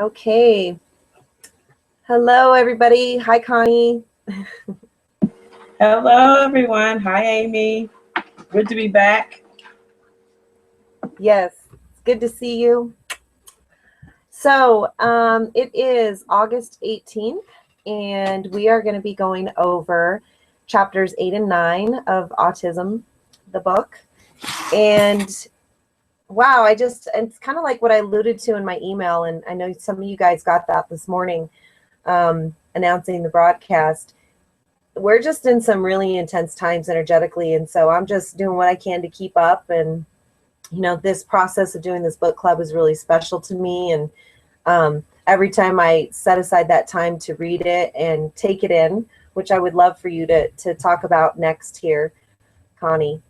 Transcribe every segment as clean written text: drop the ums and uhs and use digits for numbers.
Okay. Hello, everybody. Hi, Connie. Hello, everyone. Hi, Amy. Good to be back. Yes, it's good to see you. So it is August 18th, and we are going to be going over chapters 8 and 9 of Autism, the book. And wow, it's kind of like what I alluded to in my email, and I know some of you guys got that this morning, announcing the broadcast. We're just in some really intense times energetically, and so I'm just doing what I can to keep up. And this process of doing this book club is really special to me, and every time I set aside that time to read it and take it in, which I would love for you to talk about next here, Connie,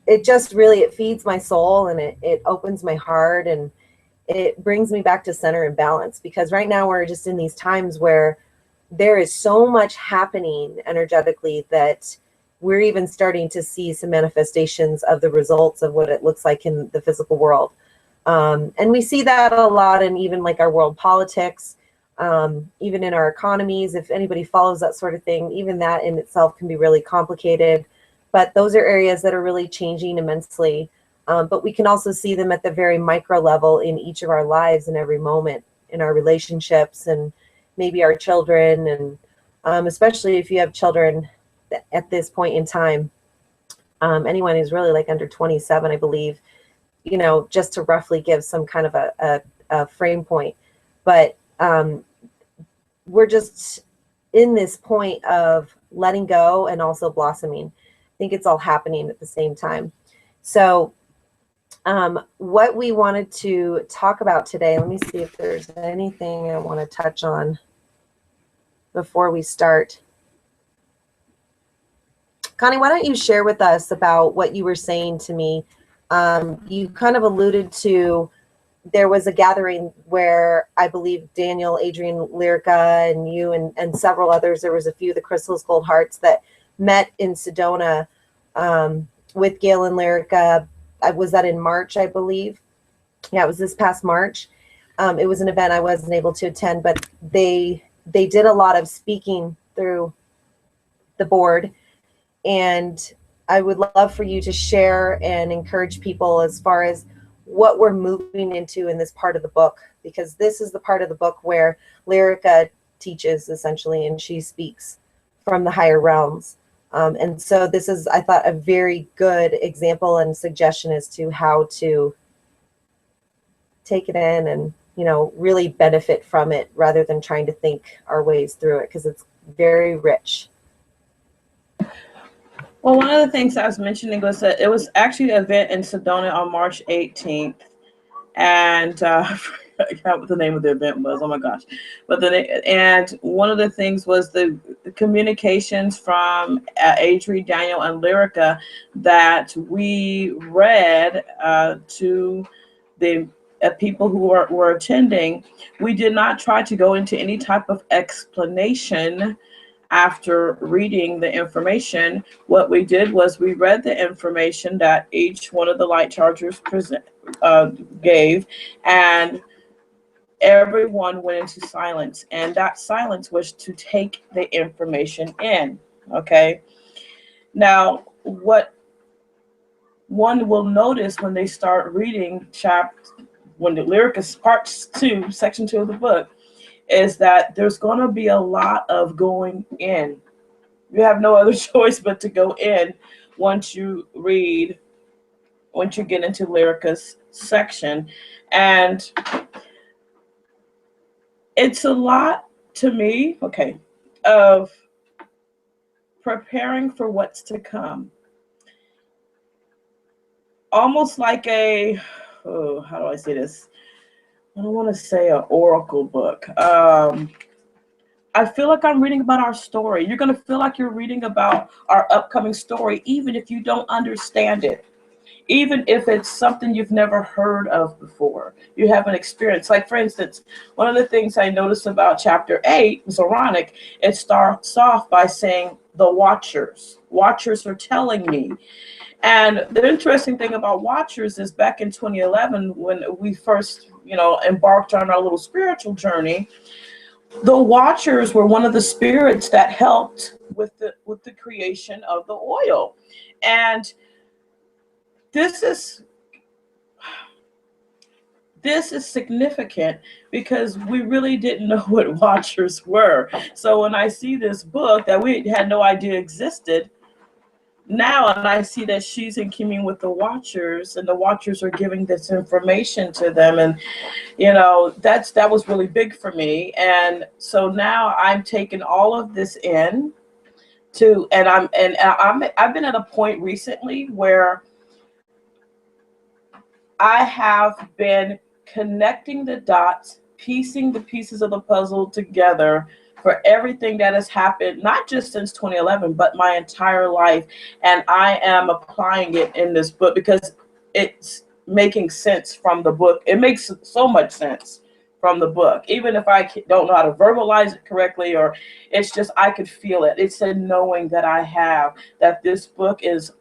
it just really, it feeds my soul, and it opens my heart, and it brings me back to center and balance, because right now we're just in these times where there is so much happening energetically that we're even starting to see some manifestations of the results of what it looks like in the physical world. And we see that a lot in even like our world politics, even in our economies. If anybody follows that sort of thing, even that in itself can be really complicated. But those are areas that are really changing immensely. But we can also see them at the very micro level in each of our lives in every moment, in our relationships and maybe our children. And especially if you have children at this point in time, anyone who's really like under 27, I believe, just to roughly give some kind of a frame point. But we're just in this point of letting go and also blossoming. I think it's all happening at the same time. So what we wanted to talk about today, let me see if there's anything I want to touch on before we start. Connie, why don't you share with us about what you were saying to me? You kind of alluded to, there was a gathering where I believe Daniel, Adrian, Lyrica, and you and several others, there was a few of the Crystals Gold Hearts that met in Sedona with Gail and Lyrica. Was that in March, I believe? Yeah, it was this past March. It was an event I wasn't able to attend, but they did a lot of speaking through the board. And I would love for you to share and encourage people as far as what we're moving into in this part of the book, because this is the part of the book where Lyrica teaches essentially, and she speaks from the higher realms. And so this is, I thought, a very good example and suggestion as to how to take it in and, really benefit from it rather than trying to think our ways through it, because it's very rich. Well, one of the things I was mentioning was that it was actually an event in Sedona on March 18th. And I forgot what the name of the event was. Oh my gosh! And one of the things was the communications from Adri, Daniel, and Lyrica that we read to the people who were attending. We did not try to go into any type of explanation after reading the information. What we did was we read the information that each one of the light chargers gave, and everyone went into silence, and that silence was to take the information in. Okay, now what one will notice when they start reading when the Lyrica part 2, section 2 of the book, is that there's going to be a lot of going in. You have no other choice but to go in once you get into Lyrica's section. And it's a lot to me, of preparing for what's to come. Almost like how do I say this? I don't want to say an oracle book. I feel like I'm reading about our story. You're going to feel like you're reading about our upcoming story, even if you don't understand it. Even if it's something you've never heard of before, you haven't experienced. Like, for instance, one of the things I noticed about chapter 8, Zoronic, it starts off by saying the Watchers. Watchers are telling me. And the interesting thing about Watchers is back in 2011, when we first, embarked on our little spiritual journey, the Watchers were one of the spirits that helped with the creation of the oil. And this is significant because we really didn't know what Watchers were. So when I see this book that we had no idea existed, now, and I see that she's in commune with the Watchers, and the Watchers are giving this information to them, and that was really big for me. And so now I'm taking all of this in I've been at a point recently where I have been connecting the dots, piecing the pieces of the puzzle together for everything that has happened, not just since 2011, but my entire life. And I am applying it in this book because it's making sense from the book. It makes so much sense from the book, even if I don't know how to verbalize it correctly, or it's just, I could feel it. It's a knowing that I have that this book is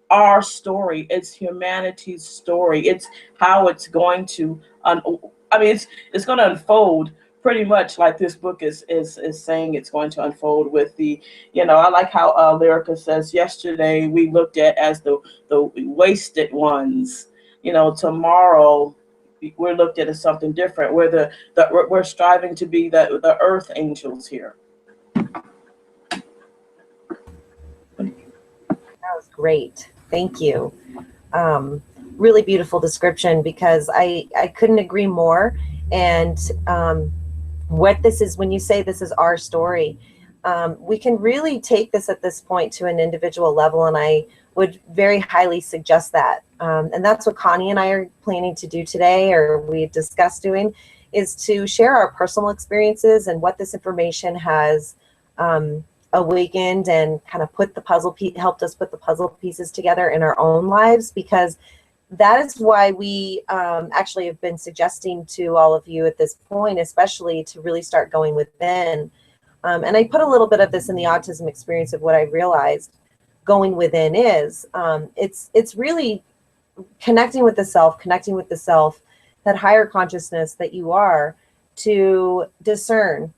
our story. It's humanity's story. It's how it's going to, it's going to unfold pretty much like this book is saying it's going to unfold with the, I like how Lyrica says, yesterday we looked at as the wasted ones, tomorrow we're looked at as something different. We're striving to be the earth angels here. That was great. Thank you. Really beautiful description, because I couldn't agree more. And what this is, when you say this is our story, we can really take this at this point to an individual level, and I would very highly suggest that. And that's what Connie and I are planning to do today, or we discussed doing, is to share our personal experiences and what this information has awakened and kind of helped us put the puzzle pieces together in our own lives, because that is why we actually have been suggesting to all of you at this point, especially, to really start going within. And I put a little bit of this in the autism experience of what I realized going within is. It's really connecting with the self, that higher consciousness that you are, to discern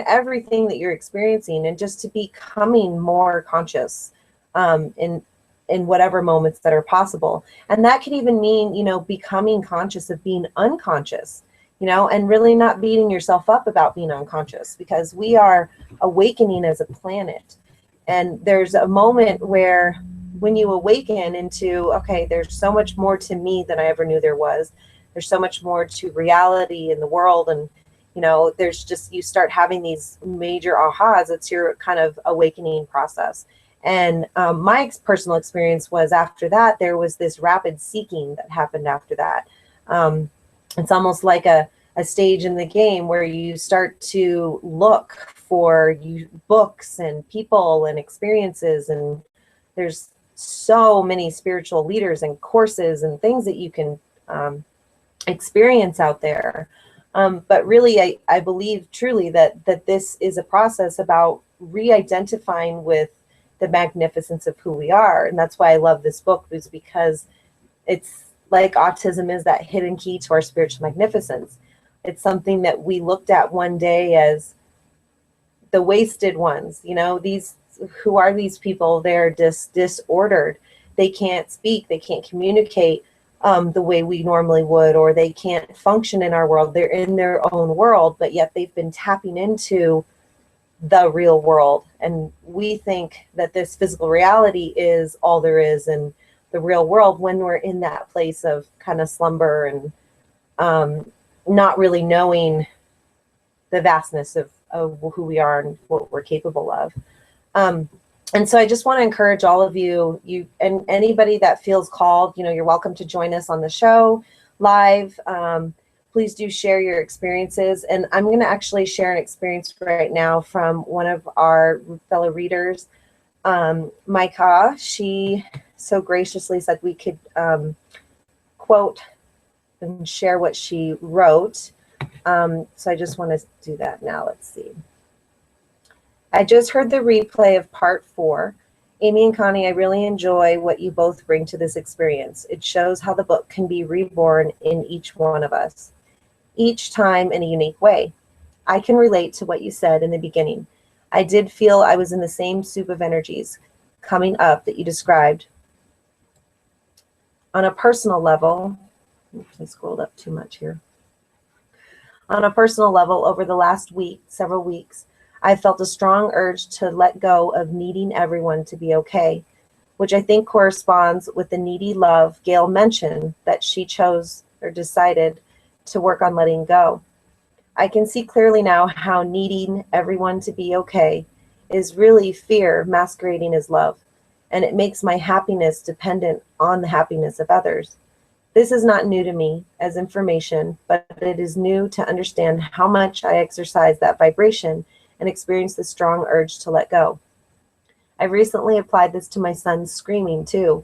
everything that you're experiencing, and just to becoming more conscious in whatever moments that are possible. And that could even mean, becoming conscious of being unconscious, and really not beating yourself up about being unconscious, because we are awakening as a planet. And there's a moment where, when you awaken into, okay, there's so much more to me than I ever knew there was. There's so much more to reality in the world. And, there's just, you start having these major ahas. It's your kind of awakening process. And my personal experience was, after that, there was this rapid seeking that happened after that. It's almost like a stage in the game where you start to look for books and people and experiences. And there's so many spiritual leaders and courses and things that you can experience out there. But really, I believe truly that this is a process about re-identifying with the magnificence of who we are. And that's why I love this book, is because it's like autism is that hidden key to our spiritual magnificence. It's something that we looked at one day as the wasted ones. Who are these people? They're disordered. They can't speak. They can't communicate the way we normally would, or they can't function in our world. They're in their own world, but yet they've been tapping into the real world. And we think that this physical reality is all there is in the real world, when we're in that place of kind of slumber and not really knowing the vastness of who we are and what we're capable of. And so I just want to encourage all of you and anybody that feels called, you're welcome to join us on the show live. Please do share your experiences. And I'm going to actually share an experience right now from one of our fellow readers, Maika. She so graciously said we could quote and share what she wrote. So I just want to do that now. Let's see. I just heard the replay of part 4. Amy and Connie, I really enjoy what you both bring to this experience. It shows how the book can be reborn in each one of us, each time in a unique way. I can relate to what you said in the beginning. I did feel I was in the same soup of energies coming up that you described. On a personal level, I scrolled up too much here. On a personal level, over the last week, several weeks, I felt a strong urge to let go of needing everyone to be okay, which I think corresponds with the needy love Gail mentioned that she chose or decided to work on letting go. I can see clearly now how needing everyone to be okay is really fear masquerading as love, and it makes my happiness dependent on the happiness of others. This is not new to me as information, but it is new to understand how much I exercise that vibration and experience the strong urge to let go. I've recently applied this to my son's screaming too.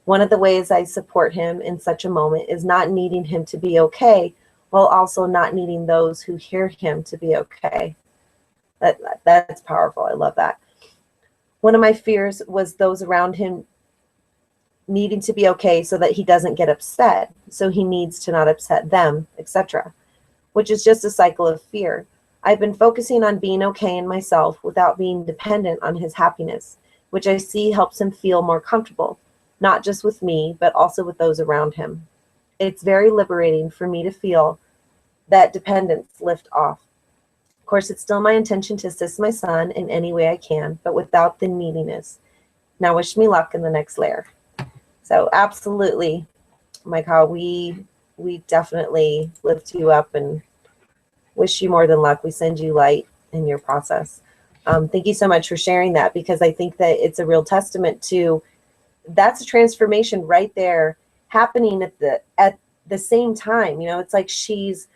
One of the ways I support him in such a moment is not needing him to be okay, while also not needing those who hear him to be okay. That's powerful. I love that. One of my fears was those around him needing to be okay so that he doesn't get upset, so he needs to not upset them, etc., which is just a cycle of fear. I've been focusing on being okay in myself without being dependent on his happiness, which I see helps him feel more comfortable, not just with me, but also with those around him. It's very liberating for me to feel that dependence lift off. Of course, it's still my intention to assist my son in any way I can, but without the neediness. Now wish me luck in the next layer. So absolutely, Micah, we definitely lift you up and wish you more than luck. We send you light in your process. Thank you so much for sharing that, because I think that it's a real testament to, that's a transformation right there happening at the same time. You know, it's like she's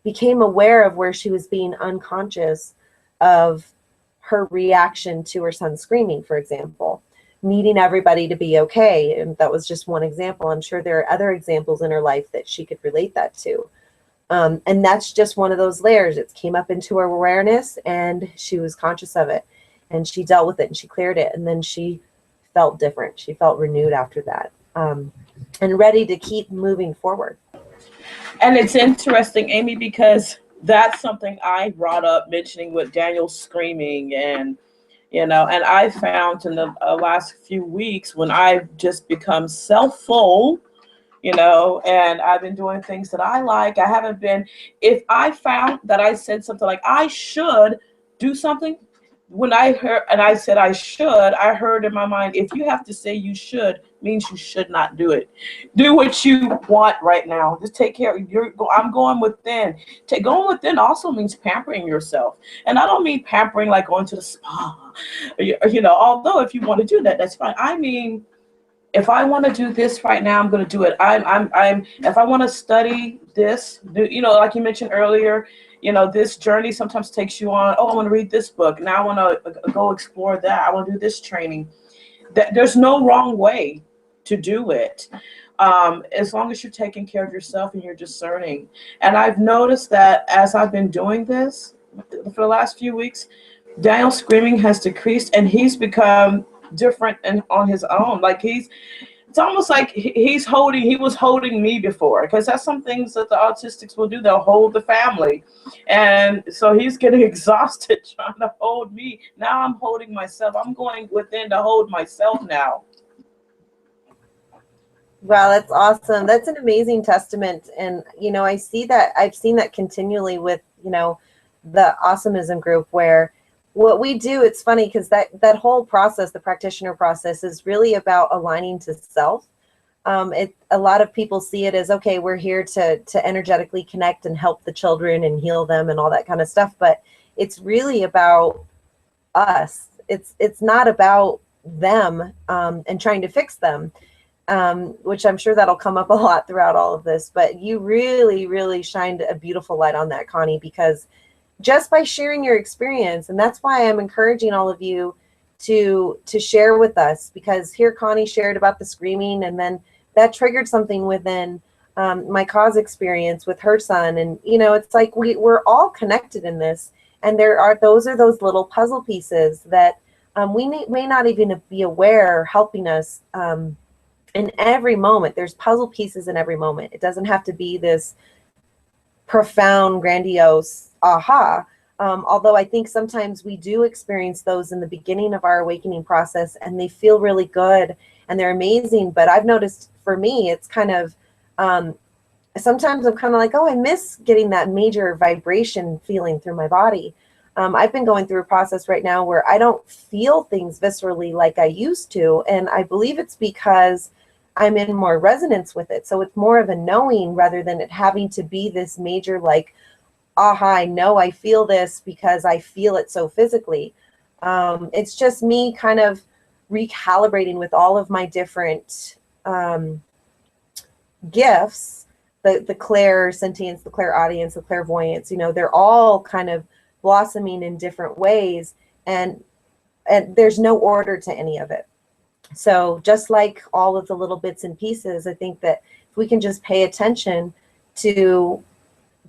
became aware of where she was being unconscious of her reaction to her son screaming, for example, needing everybody to be okay. And that was just one example. I'm sure there are other examples in her life that she could relate that to. And that's just one of those layers. It came up into her awareness and she was conscious of it and she dealt with it and she cleared it. And then she felt different. She felt renewed after that, and ready to keep moving forward. And it's interesting, Amy, because that's something I brought up mentioning with Daniel screaming, and and I found in the last few weeks when I've just become self-full, and I've been doing things that I like. I haven't been, if I found that I said something like I should do something, when I heard and I said I should, I heard in my mind, if you have to say you should, means you should not do it. Do what you want right now. Just take care. I'm going within. Going within also means pampering yourself, and I don't mean pampering like going to the spa. Although if you want to do that, that's fine. I mean, if I want to do this right now, I'm going to do it. If I want to study this, like you mentioned earlier, this journey sometimes takes you on, oh, I want to read this book. Now I want to go explore that. I want to do this training. There's no wrong way to do it. As long as you're taking care of yourself and you're discerning. And I've noticed that as I've been doing this for the last few weeks, Daniel's screaming has decreased and he's become different and on his own. Like it's almost like he was holding me before, because that's some things that the autistics will do. They'll hold the family, and so he's getting exhausted trying to hold me. Now I'm holding myself. I'm going within to hold myself now. Wow, that's awesome. That's an amazing testament. And I've seen that continually with the AWEtism group, where what we do, it's funny because that whole process, the practitioner process, is really about aligning to self. A lot of people see it as, okay, we're here to energetically connect and help the children and heal them and all that kind of stuff, but it's really about us. It's not about them and trying to fix them, which I'm sure that'll come up a lot throughout all of this. But you really, really shined a beautiful light on that, Connie, because just by sharing your experience, and that's why I'm encouraging all of you to share with us, because here Connie shared about the screaming, and then that triggered something within my cause experience with her son. And it's like we're all connected in this, and those are those little puzzle pieces that may not even be aware, helping us in every moment. There's puzzle pieces in every moment. It doesn't have to be this profound, grandiose aha. Although I think sometimes we do experience those in the beginning of our awakening process, and they feel really good and they're amazing. But I've noticed for me, it's kind of, sometimes I'm kind of like, oh, I miss getting that major vibration feeling through my body. I've been going through a process right now where I don't feel things viscerally like I used to. And I believe it's because I'm in more resonance with it. So it's more of a knowing rather than it having to be this major, like, aha, I know I feel this because I feel it so physically. It's just me kind of recalibrating with all of my different gifts, the clairsentience, the clairaudience, the clairvoyance, they're all kind of blossoming in different ways, and there's no order to any of it. So just like all of the little bits and pieces, I think that if we can just pay attention to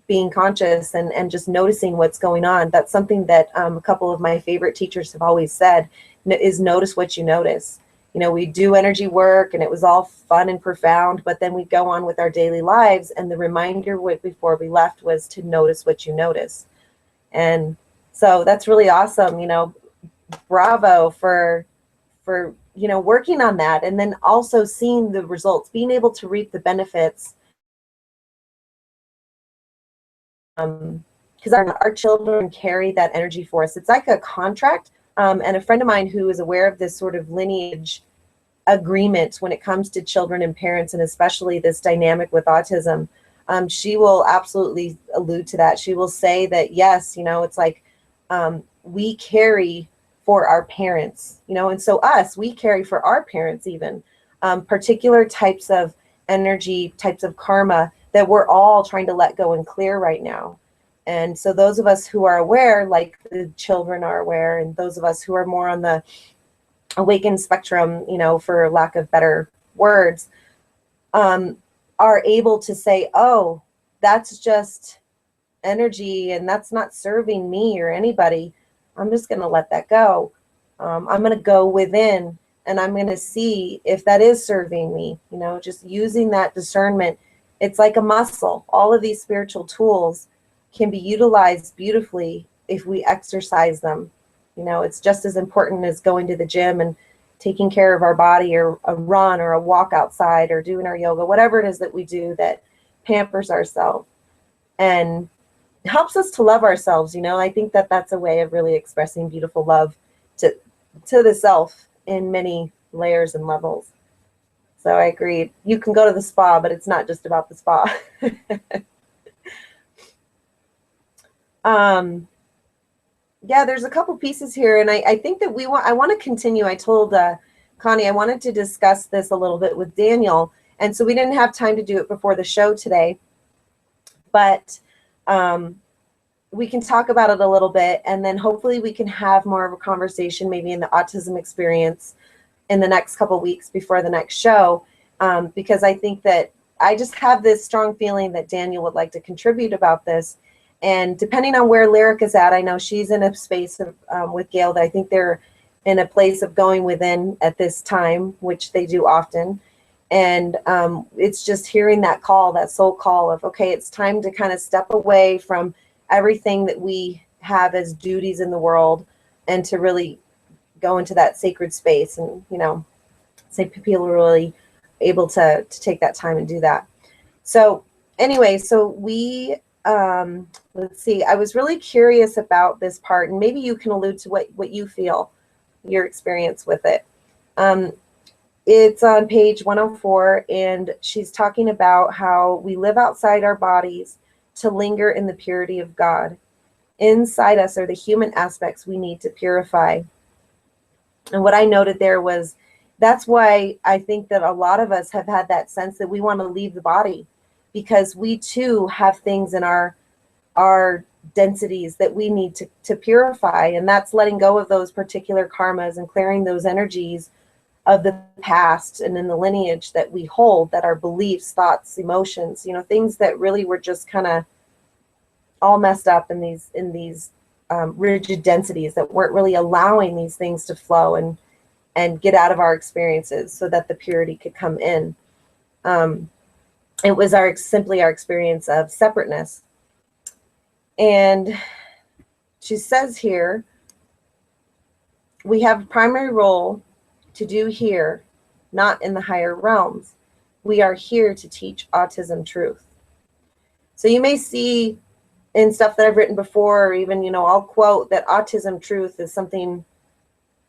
being conscious and just noticing what's going on, that's something that a couple of my favorite teachers have always said, is notice what you notice. We do energy work and it was all fun and profound, but then we go on with our daily lives, and the reminder before we left was to notice what you notice. And so that's really awesome. Bravo for working on that, and then also seeing the results, being able to reap the benefits. Because our children carry that energy for us. It's like a contract. And a friend of mine who is aware of this sort of lineage agreement when it comes to children and parents, and especially this dynamic with autism, she will absolutely allude to that. She will say that, yes, it's like we carry for our parents, and so we carry for our parents even particular types of energy, types of karma that we're all trying to let go and clear right now. And so those of us who are aware, like the children are aware, and those of us who are more on the awakened spectrum, for lack of better words, are able to say, oh, that's just energy and that's not serving me or anybody. I'm just going to let that go. I'm going to go within and I'm going to see if that is serving me, just using that discernment. It's like a muscle. All of these spiritual tools can be utilized beautifully if we exercise them. It's just as important as going to the gym and taking care of our body, or a run or a walk outside or doing our yoga, whatever it is that we do that pampers ourselves and helps us to love ourselves. I think that that's a way of really expressing beautiful love to the self in many layers and levels. So I agree. You can go to the spa, but it's not just about the spa. Yeah, there's a couple pieces here, and I think that I want to continue. I told Connie I wanted to discuss this a little bit with Daniel, and so we didn't have time to do it before the show today, but we can talk about it a little bit, and then hopefully we can have more of a conversation maybe in the autism experience in the next couple weeks before the next show, because I think that I just have this strong feeling that Daniel would like to contribute about this. And depending on where Lyrica's at, I know she's in a space of, with Gail, that I think they're in a place of going within at this time, which they do often. And it's just hearing that call, that soul call of, okay, it's time to kind of step away from everything that we have as duties in the world and to really go into that sacred space. And, say people are really able to take that time and do that. So anyway, so we... let's see, I was really curious about this part, and maybe you can allude to what you feel, your experience with it. It's on page 104, and she's talking about how we live outside our bodies to linger in the purity of God. Inside us are the human aspects we need to purify. And what I noted there was, that's why I think that a lot of us have had that sense that we want to leave the body, because we too have things in our densities that we need to purify. And that's letting go of those particular karmas and clearing those energies of the past and in the lineage that we hold, that are beliefs, thoughts, emotions, things that really were just kind of all messed up in these rigid densities that weren't really allowing these things to flow and get out of our experiences so that the purity could come in. It was simply our experience of separateness. And she says here, we have a primary role to do here, not in the higher realms. We are here to teach autism truth. So you may see in stuff that I've written before, or even, you know, I'll quote that autism truth is something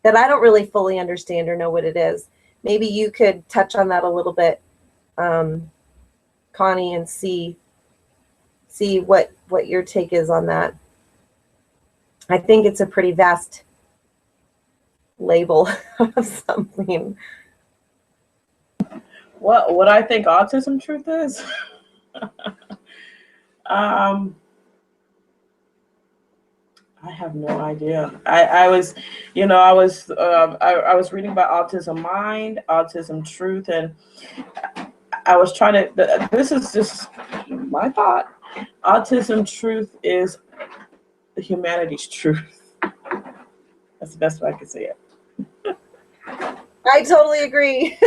that I don't really fully understand or know what it is. Maybe you could touch on that a little bit, Connie, and see what your take is on that. I think it's a pretty vast label of something. What I think autism truth is? I have no idea. I was reading about autism mind, autism truth, and I was trying to. This is just my thought. Autism truth is the humanity's truth. That's the best way I can say it. I totally agree.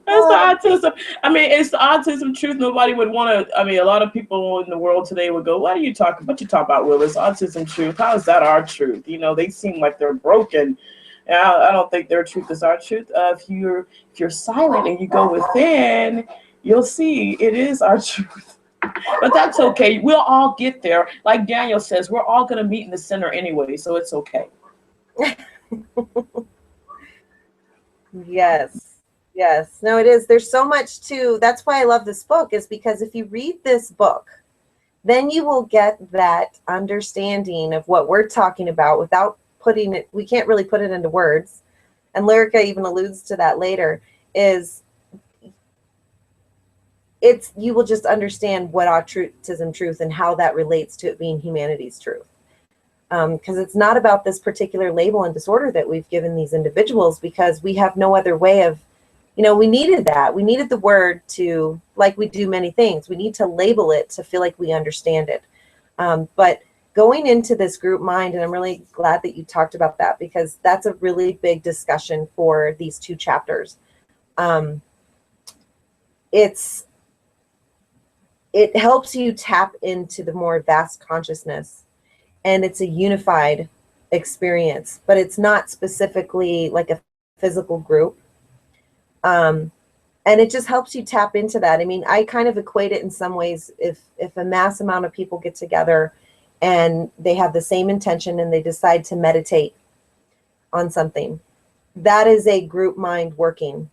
That's the autism. I mean, it's the autism truth. Nobody would want to. I mean, a lot of people in the world today would go, "What are you talking? What you talk about, Will? It's autism truth. How is that our truth?" You know, they seem like they're broken. And I don't think their truth is our truth. If you're silent and you go within, you'll see it is our truth. But that's okay. We'll all get there. Like Daniel says, we're all going to meet in the center anyway, so it's okay. Yes. No, it is. There's so much too. That's why I love this book, is because if you read this book, then you will get that understanding of what we're talking about without putting it, we can't really put it into words. And Lyrica even alludes to that later, you will just understand what autism truth and how that relates to it being humanity's truth. Because it's not about this particular label and disorder that we've given these individuals, because we have no other way of, you know, we needed that. We needed the word to, like we do many things, we need to label it to feel like we understand it. But going into this group mind, and I'm really glad that you talked about that, because that's a really big discussion for these two chapters. It helps you tap into the more vast consciousness, and it's a unified experience, but it's not specifically like a physical group. And it just helps you tap into that. I mean, I kind of equate it in some ways, if a mass amount of people get together and they have the same intention and they decide to meditate on something, that is a group mind working.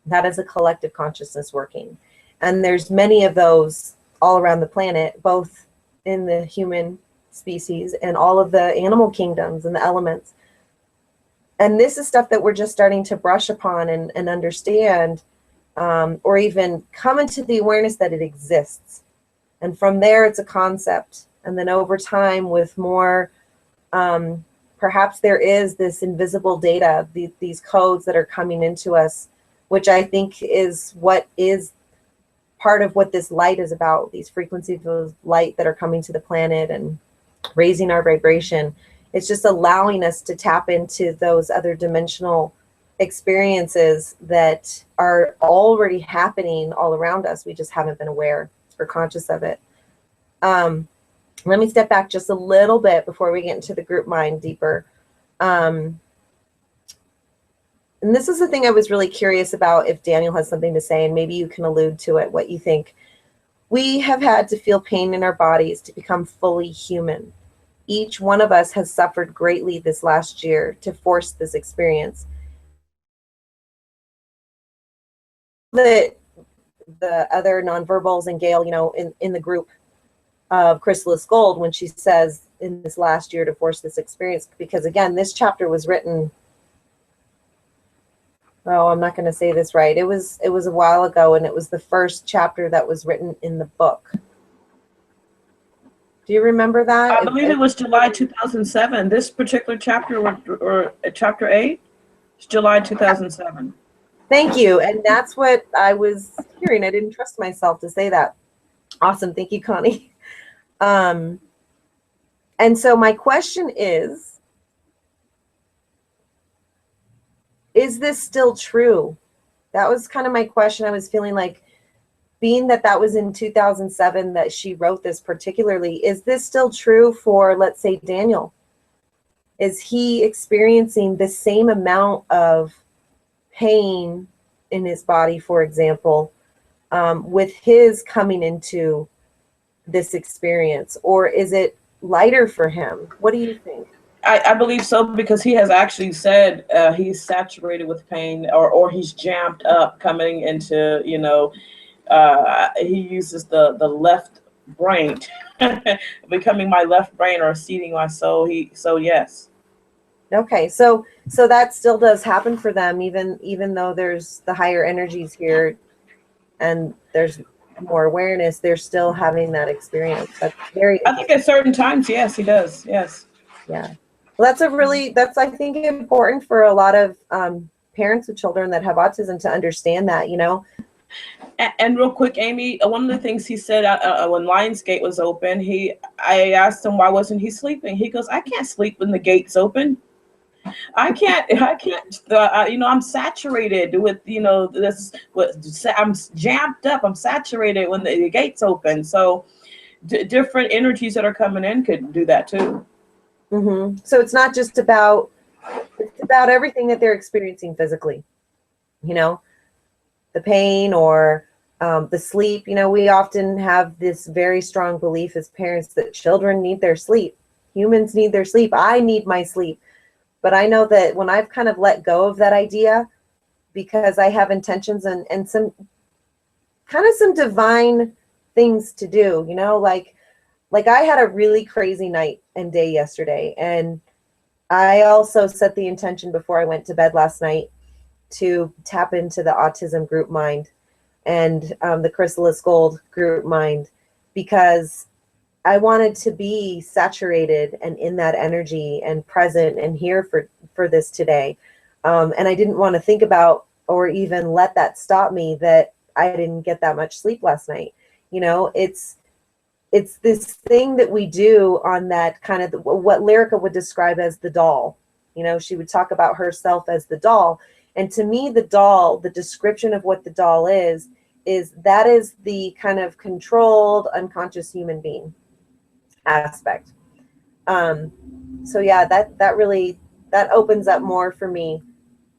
That is a collective consciousness working. And there's many of those all around the planet, both in the human species and all of the animal kingdoms and the elements. And this is stuff that we're just starting to brush upon and understand, or even come into the awareness that it exists. And from there, it's a concept. And then over time, with more, perhaps there is this invisible data, these codes that are coming into us, which I think is what is part of what this light is about, these frequencies of light that are coming to the planet and raising our vibration. It's just allowing us to tap into those other dimensional experiences that are already happening all around us. We just haven't been aware or conscious of it. Let me step back just a little bit before we get into the group mind deeper. And this is the thing I was really curious about, if Daniel has something to say, and maybe you can allude to it, what you think. We have had to feel pain in our bodies to become fully human. Each one of us has suffered greatly this last year to force this experience. The other nonverbals and Gail, you know, in the group of Chrysalis Gold, when she says in this last year to force this experience, because again, this chapter was written, oh, I'm not going to say this right. It was a while ago, and it was the first chapter that was written in the book. Do you remember that? I believe it was July 2007. This particular chapter, or chapter 8, is July 2007. Thank you. And that's what I was hearing. I didn't trust myself to say that. Awesome. Thank you, Connie. And so my question is this still true? That was kind of my question. I was feeling like, being that that was in 2007 that she wrote this particularly, is this still true for, let's say, Daniel? Is he experiencing the same amount of pain in his body, for example, with his coming into this experience? Or is it lighter for him? What do you think? I believe so, because he has actually said he's saturated with pain, or he's jammed up coming into, you know, he uses the left brain, becoming my left brain or seeding my soul. So yes. Okay, so that still does happen for them, even though there's the higher energies here and there's more awareness, they're still having that experience. That's very I think at certain times, yes, he does. Yes. Yeah. Well, that's I think important for a lot of parents of children that have autism to understand that, you know. And real quick, Amy, one of the things he said when Lionsgate was open, I asked him why wasn't he sleeping. He goes, I can't sleep when the gate's open. I can't, you know, I'm saturated with, you know, I'm jammed up. I'm saturated when the gate's open. So different energies that are coming in could do that too. Mm-hmm. So it's not just about, it's about everything that they're experiencing physically, you know, the pain or the sleep. You know, we often have this very strong belief as parents that children need their sleep. Humans need their sleep. I need my sleep. But I know that when I've kind of let go of that idea, because I have intentions and some kind of some divine things to do, you know, like I had a really crazy night and day yesterday. And I also set the intention before I went to bed last night to tap into the autism group mind and the chrysalis gold group mind, because I wanted to be saturated and in that energy and present and here for this today. And I didn't want to think about or even let that stop me that I didn't get that much sleep last night. You know, it's this thing that we do on that kind of what Lyrica would describe as the doll. You know, she would talk about herself as the doll. And to me, the doll, the description of what the doll is that is the kind of controlled, unconscious human being aspect. So yeah, that really, that opens up more for me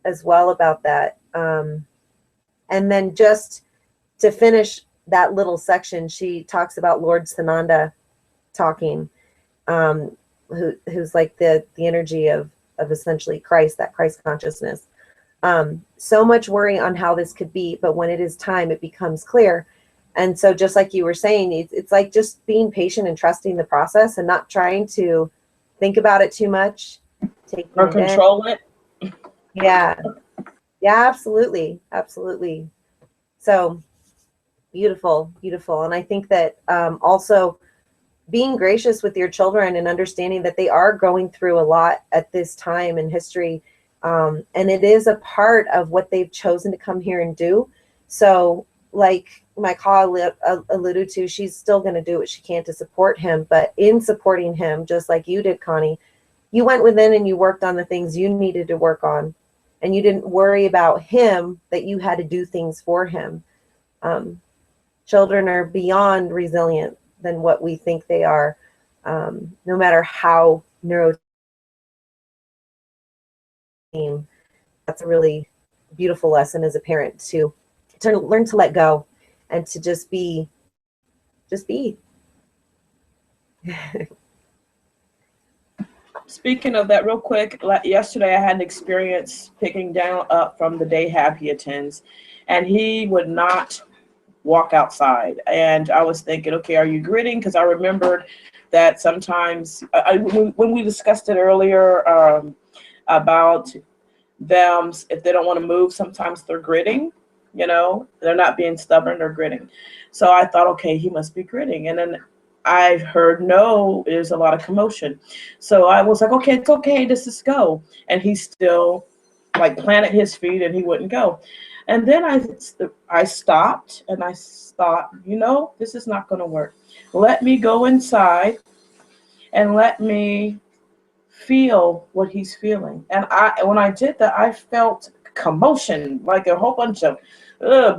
as well about that. And then just to finish that little section, she talks about Lord Sananda talking, who's like the energy of essentially Christ, that Christ consciousness. So much worry on how this could be, but when it is time, it becomes clear. And so just like you were saying, it's like just being patient and trusting the process and not trying to think about it too much. Or control it. Yeah. Yeah, absolutely. Absolutely. So beautiful, beautiful. And I think that also being gracious with your children and understanding that they are going through a lot at this time in history. And it is a part of what they've chosen to come here and do. So like my colleague alluded to, she's still going to do what she can to support him. But in supporting him, just like you did, Connie, you went within and you worked on the things you needed to work on. And you didn't worry about him, that you had to do things for him. Children are beyond resilient than what we think they are, no matter how neurotypical. That's a really beautiful lesson as a parent to learn to let go and to just be. Speaking of that, real quick, yesterday I had an experience picking Daniel up from the day hab he attends, and he would not walk outside. And I was thinking, okay, are you gritting? Because I remembered that sometimes, when we discussed it earlier about them, if they don't want to move, sometimes they're gritting, you know, they're not being stubborn, they're gritting. So I thought, okay, he must be gritting. And then I heard, no, there's a lot of commotion. So I was like, okay, it's okay, just go. And he still like planted his feet and he wouldn't go. And then I stopped and I thought, you know, this is not going to work. Let me go inside and let me feel what he's feeling. And when I did that, I felt commotion, like a whole bunch of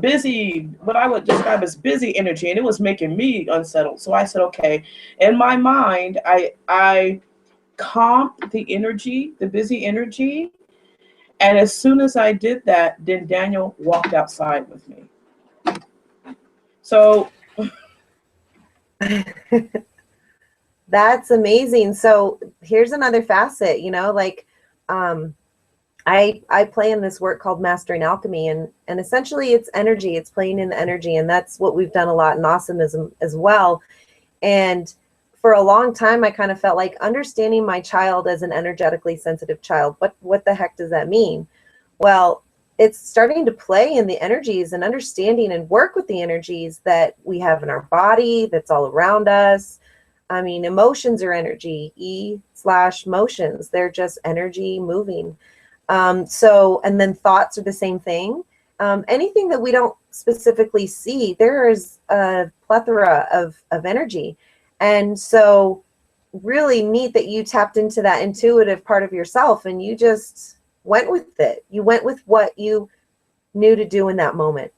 busy, what I would describe as busy energy, and it was making me unsettled. So I said, okay, in my mind, I calmed the energy, the busy energy. And as soon as I did that, then Daniel walked outside with me. So that's amazing. So here's another facet, like I play in this work called Mastering Alchemy, and essentially it's energy. It's playing in the energy, and that's what we've done a lot in Awesomeism as well. And for a long time, I kind of felt like understanding my child as an energetically sensitive child. What the heck does that mean? Well, it's starting to play in the energies and understanding and work with the energies that we have in our body, that's all around us. I mean, emotions are energy, E/motions. They're just energy moving. And then thoughts are the same thing. Anything that we don't specifically see, there is a plethora of energy. And so really neat that you tapped into that intuitive part of yourself and you just went with it. You went with what you knew to do in that moment.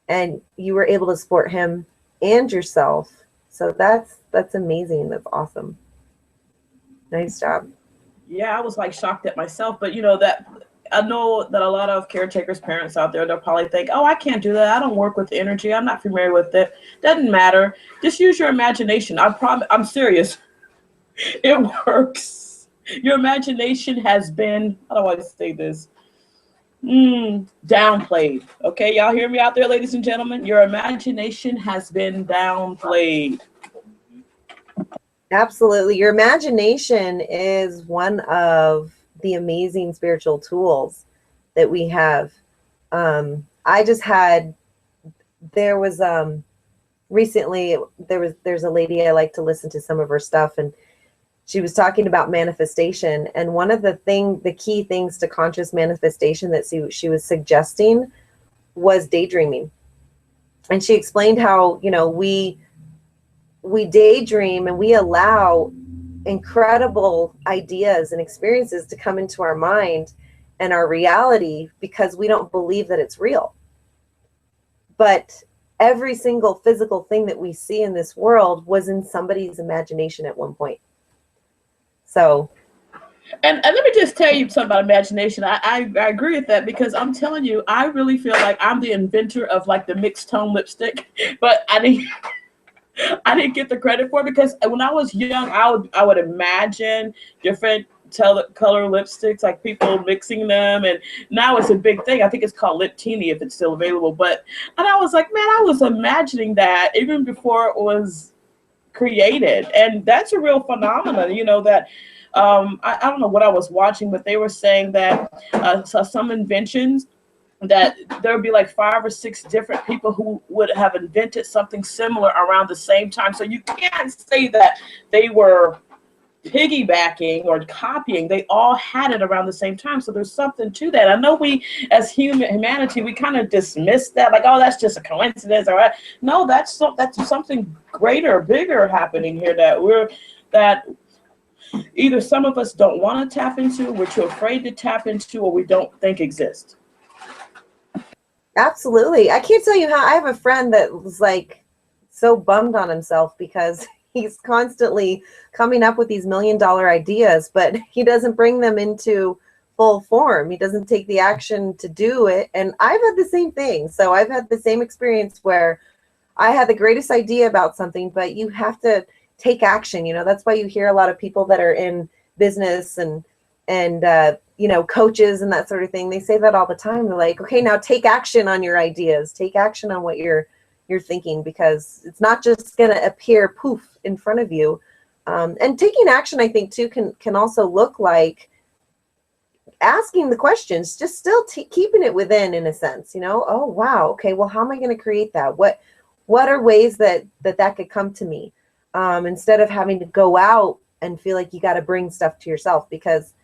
And you were able to support him and yourself. So that's amazing. That's awesome. Nice job. Yeah, I was like shocked at myself, but that I know that a lot of caretakers, parents out there, they'll probably think, oh, I can't do that. I don't work with energy. I'm not familiar with it. Doesn't matter. Just use your imagination. I'm serious. It works. Your imagination has been, how do I say this? Downplayed. Okay, y'all hear me out there, ladies and gentlemen? Your imagination has been downplayed. Absolutely. Your imagination is one of the amazing spiritual tools that we have. I just had, there was recently there's a lady, I like to listen to some of her stuff, and she was talking about manifestation, and one of the key things to conscious manifestation that she was suggesting was daydreaming. And she explained how, we daydream and we allow incredible ideas and experiences to come into our mind and our reality because we don't believe that it's real. But every single physical thing that we see in this world was in somebody's imagination at one point. So, and let me just tell you something about imagination. I agree with that, because I'm telling you, I really feel like I'm the inventor of like the mixed tone lipstick, but I didn't get the credit for it, because when I was young, I would imagine different color lipsticks, like people mixing them, and now it's a big thing. I think it's called Lip Teeny, if it's still available. And I was like, man, I was imagining that even before it was created, and that's a real phenomenon. That I don't know what I was watching, but they were saying that some inventions, that there would be like 5 or 6 different people who would have invented something similar around the same time. So you can't say that they were piggybacking or copying. They all had it around the same time. So there's something to that. I know we, as humanity, we kind of dismiss that, like, oh, that's just a coincidence. All right. No, that's something greater, bigger happening here, that either some of us don't want to tap into, we're too afraid to tap into, or we don't think exist. absolutely. I can't tell you how I have a friend that was like so bummed on himself because he's constantly coming up with these $1 million ideas, but he doesn't bring them into full form. He doesn't take the action to do it. And I've had the same thing. So I've had the same experience where I had the greatest idea about something, but you have to take action. That's why you hear a lot of people that are in business and coaches and that sort of thing. They say that all the time. They're like, okay, now take action on your ideas, take action on what you're thinking, because it's not just going to appear poof in front of you. And taking action, I think too, can also look like asking the questions, just still keeping it within, in a sense, oh, wow. Okay. Well, how am I going to create that? What are ways that could come to me? Instead of having to go out and feel like you got to bring stuff to yourself, because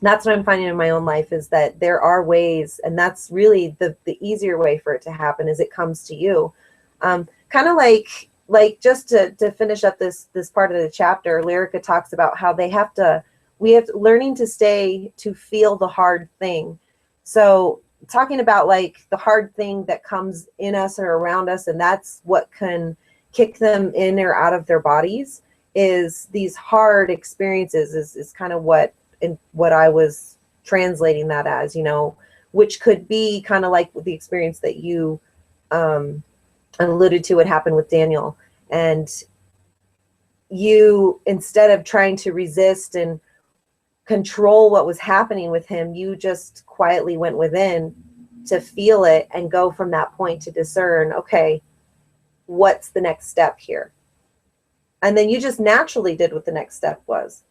that's what I'm finding in my own life, is that there are ways, and that's really the easier way for it to happen, is it comes to you. Kind of like like, just to finish up this part of the chapter, Lyrica talks about how learning to feel the hard thing. So talking about like the hard thing that comes in us or around us, and that's what can kick them in or out of their bodies, is these hard experiences is kind of what I was translating that as, which could be kind of like the experience that you alluded to, what happened with Daniel. And you, instead of trying to resist and control what was happening with him, you just quietly went within to feel it and go from that point to discern, okay, what's the next step here? And then you just naturally did what the next step was.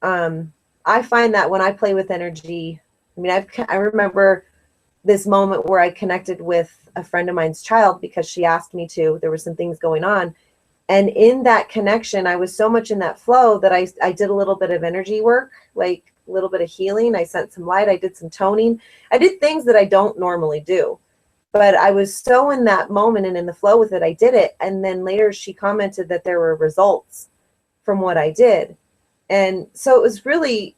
I find that when I play with energy, I mean, I remember this moment where I connected with a friend of mine's child because she asked me to. There were some things going on. And in that connection, I was so much in that flow that I did a little bit of energy work, like a little bit of healing. I sent some light. I did some toning. I did things that I don't normally do. But I was so in that moment and in the flow with it, I did it. And then later she commented that there were results from what I did. And so it was really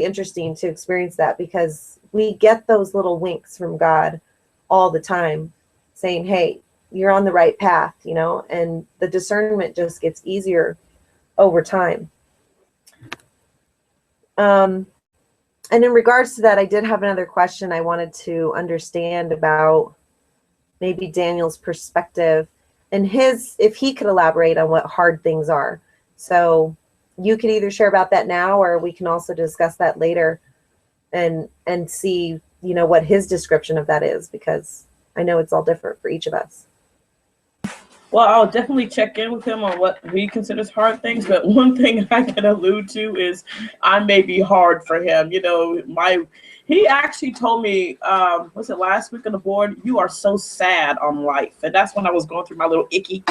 interesting to experience that, because we get those little winks from God all the time saying, hey, you're on the right path, and the discernment just gets easier over time. And in regards to that, I did have another question I wanted to understand about maybe Daniel's perspective and if he could elaborate on what hard things are. So you could either share about that now, or we can also discuss that later and see, what his description of that is, because I know it's all different for each of us. Well, I'll definitely check in with him on what he considers hard things. But one thing I can allude to is I may be hard for him. He actually told me, was it last week on the board, you are so sad on life. And that's when I was going through my little icky,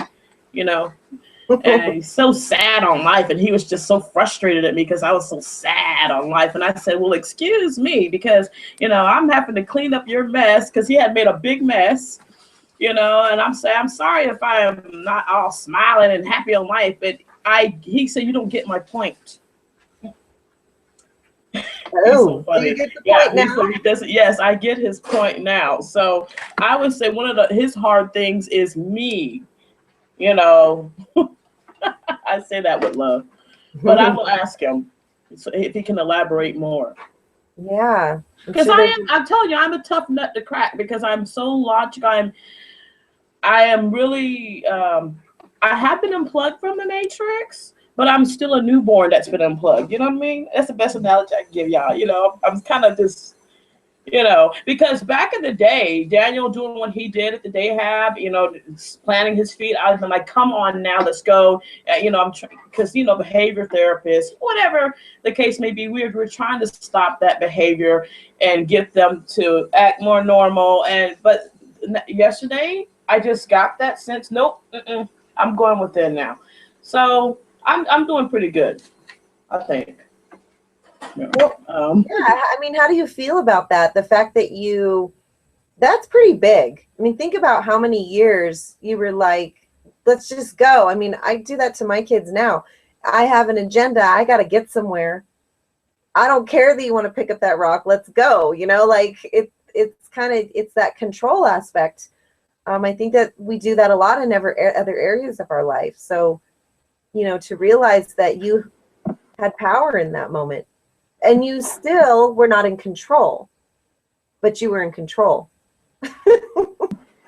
and he's so sad on life. And he was just so frustrated at me because I was so sad on life. And I said, well, excuse me, because, I'm having to clean up your mess, because he had made a big mess. And I'm saying, I'm sorry if I am not all smiling and happy on life, but he said, you don't get my point. Oh, so funny. You get the point now? He doesn't. Yes, I get his point now. So I would say one of his hard things is me. I say that with love, but I will ask him if he can elaborate more. Yeah, because I'm telling you, I'm a tough nut to crack, because I'm so logical. I am really, I have been unplugged from the Matrix, but I'm still a newborn that's been unplugged. You know what I mean? That's the best analogy I can give y'all. I'm kind of this, because back in the day, Daniel doing what he did at the day hab, planting his feet, I've been like, come on now, let's go. I'm because, behavior therapists, whatever the case may be, we're trying to stop that behavior and get them to act more normal. But yesterday, I just got that sense. Nope, I'm going within now. So I'm doing pretty good, I think. Well, I mean, how do you feel about that? The fact that that's pretty big. I mean, think about how many years you were like, let's just go. I mean, I do that to my kids now. I have an agenda. I got to get somewhere. I don't care that you want to pick up that rock. Let's go. It's that control aspect. I think that we do that a lot in other areas of our life. So, to realize that you had power in that moment, and you still were not in control, but you were in control.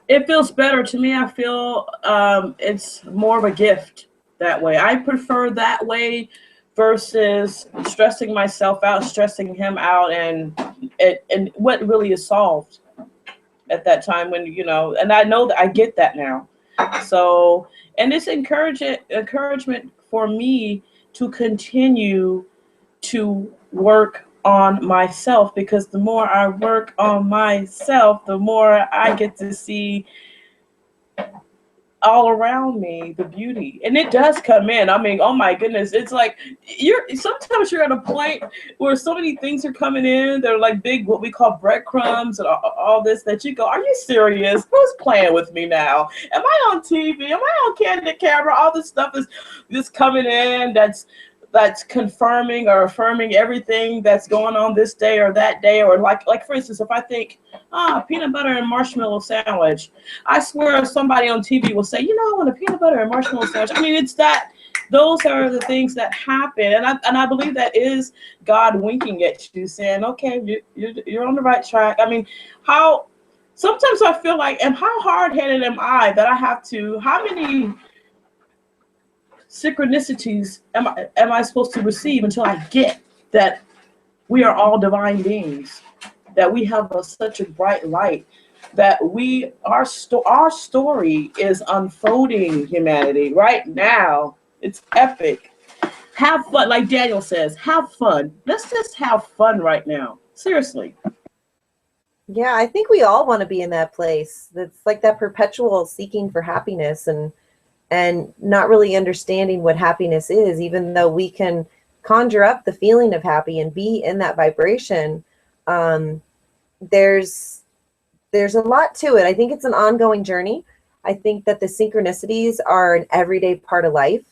It feels better to me. I feel it's more of a gift that way. I prefer that way versus stressing myself out, stressing him out, and what really is solved at that time when, and I know that I get that now. So, and it's encouragement for me to continue to work on myself, because the more I work on myself, the more I get to see all around me, the beauty, and it does come in. I mean, oh my goodness, it's like sometimes you're at a point where so many things are coming in. They're like big, what we call breadcrumbs, and all this that you go, are you serious? Who's playing with me now? Am I on TV? Am I on candid camera? All this stuff is just coming in. That's confirming or affirming everything that's going on this day or that day, or like for instance, if I think, peanut butter and marshmallow sandwich, I swear somebody on TV will say, I want a peanut butter and marshmallow sandwich. I mean, it's that those are the things that happen, and I believe that is God winking at you, saying, okay, you're on the right track. I mean, how sometimes I feel like, and how hard-headed am I that I have to, how many synchronicities am I supposed to receive until I get that we are all divine beings, that we have such a bright light, that our story is unfolding humanity right now. It's epic. Have fun, like Daniel says, have fun. Let's just have fun right now. Seriously. Yeah, I think we all want to be in that place. That's like that perpetual seeking for happiness and not really understanding what happiness is, even though we can conjure up the feeling of happy and be in that vibration. There's a lot to it. I think it's an ongoing journey. I think that the synchronicities are an everyday part of life.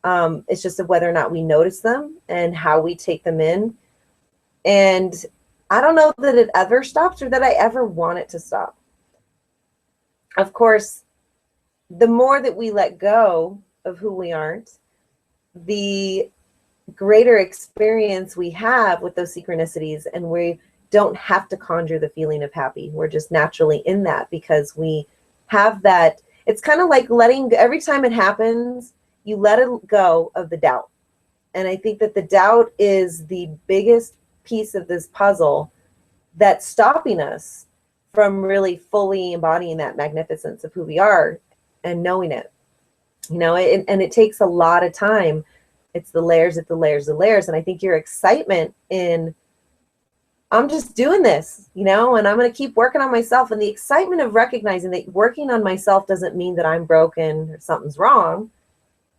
It's just of whether or not we notice them and how we take them in. And I don't know that it ever stops or that I ever want it to stop. Of course, the more that we let go of who we aren't, the greater experience we have with those synchronicities, and we don't have to conjure the feeling of happy. We're just naturally in that because we have that. It's kind of like every time it happens, you let it go of the doubt. And I think that the doubt is the biggest piece of this puzzle that's stopping us from really fully embodying that magnificence of who we are and knowing it, and it takes a lot of time. It's the layers, and I think your excitement in, I'm just doing this, and I'm going to keep working on myself, and the excitement of recognizing that working on myself doesn't mean that I'm broken or something's wrong.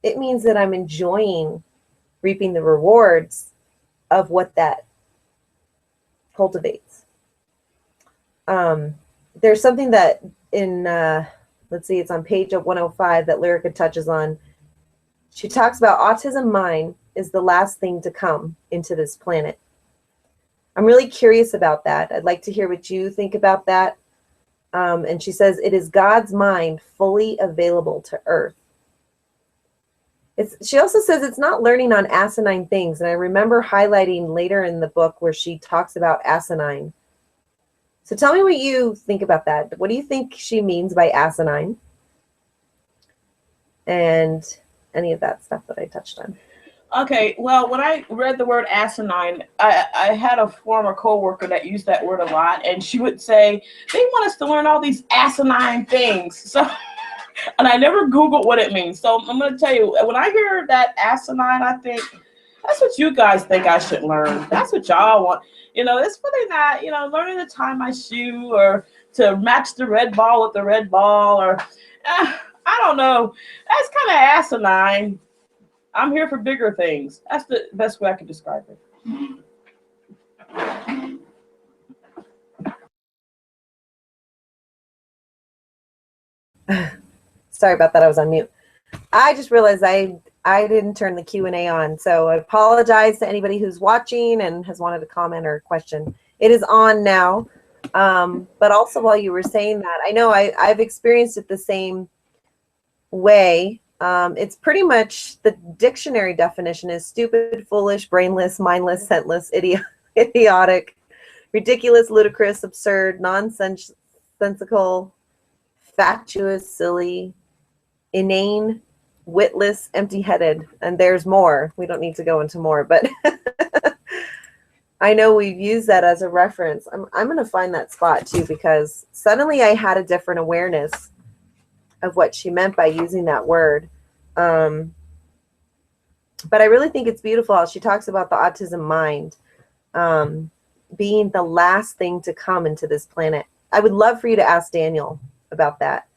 It means that I'm enjoying reaping the rewards of what that cultivates. There's something that in let's see, it's on page 105 that Lyrica touches on. She talks about autism mind is the last thing to come into this planet. I'm really curious about that. I'd like to hear what you think about that. And she says, it is God's mind fully available to Earth. She also says it's not learning on asinine things. And I remember highlighting later in the book where she talks about asinine. So tell me what you think about that. What do you think she means by asinine? And any of that stuff that I touched on. Okay, well, when I read the word asinine, I had a former coworker that used that word a lot, and she would say, they want us to learn all these asinine things. So, and I never Googled what it means. So I'm going to tell you, when I hear that asinine, I think, that's what you guys think I should learn. That's what y'all want. It's really not, learning to tie my shoe or to match the red ball with the red ball, or I don't know. That's kind of asinine. I'm here for bigger things. That's the best way I can describe it. Sorry about that. I was on mute. I just realized I didn't turn the Q&A on. So I apologize to anybody who's watching and has wanted to comment or question. It is on now. But also while you were saying that, I know I've experienced it the same way. It's pretty much the dictionary definition is stupid, foolish, brainless, mindless, scentless, idiotic, ridiculous, ludicrous, absurd, nonsensical, fatuous, silly, inane, witless, empty-headed, and there's more. We don't need to go into more, but I know we've used that as a reference. I'm going to find that spot too, because suddenly I had a different awareness of what she meant by using that word. But I really think it's beautiful how she talks about the autism mind being the last thing to come into this planet. I would love for you to ask Daniel about that.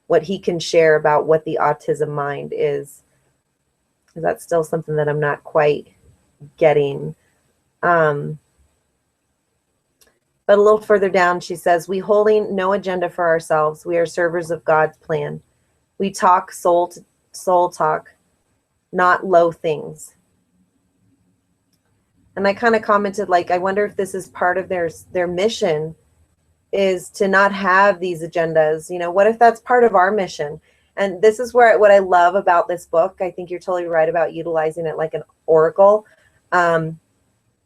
When what he can share about what the autism mind is. That's still something that I'm not quite getting. But a little further down, she says, we holding no agenda for ourselves. We are servers of God's plan. We talk soul to soul talk, not low things. And I kind of commented, like, I wonder if this is part of their mission, is to not have these agendas. You know, what if that's part of our mission? And this is where what I love about this book. I think you're totally right about utilizing it like an oracle.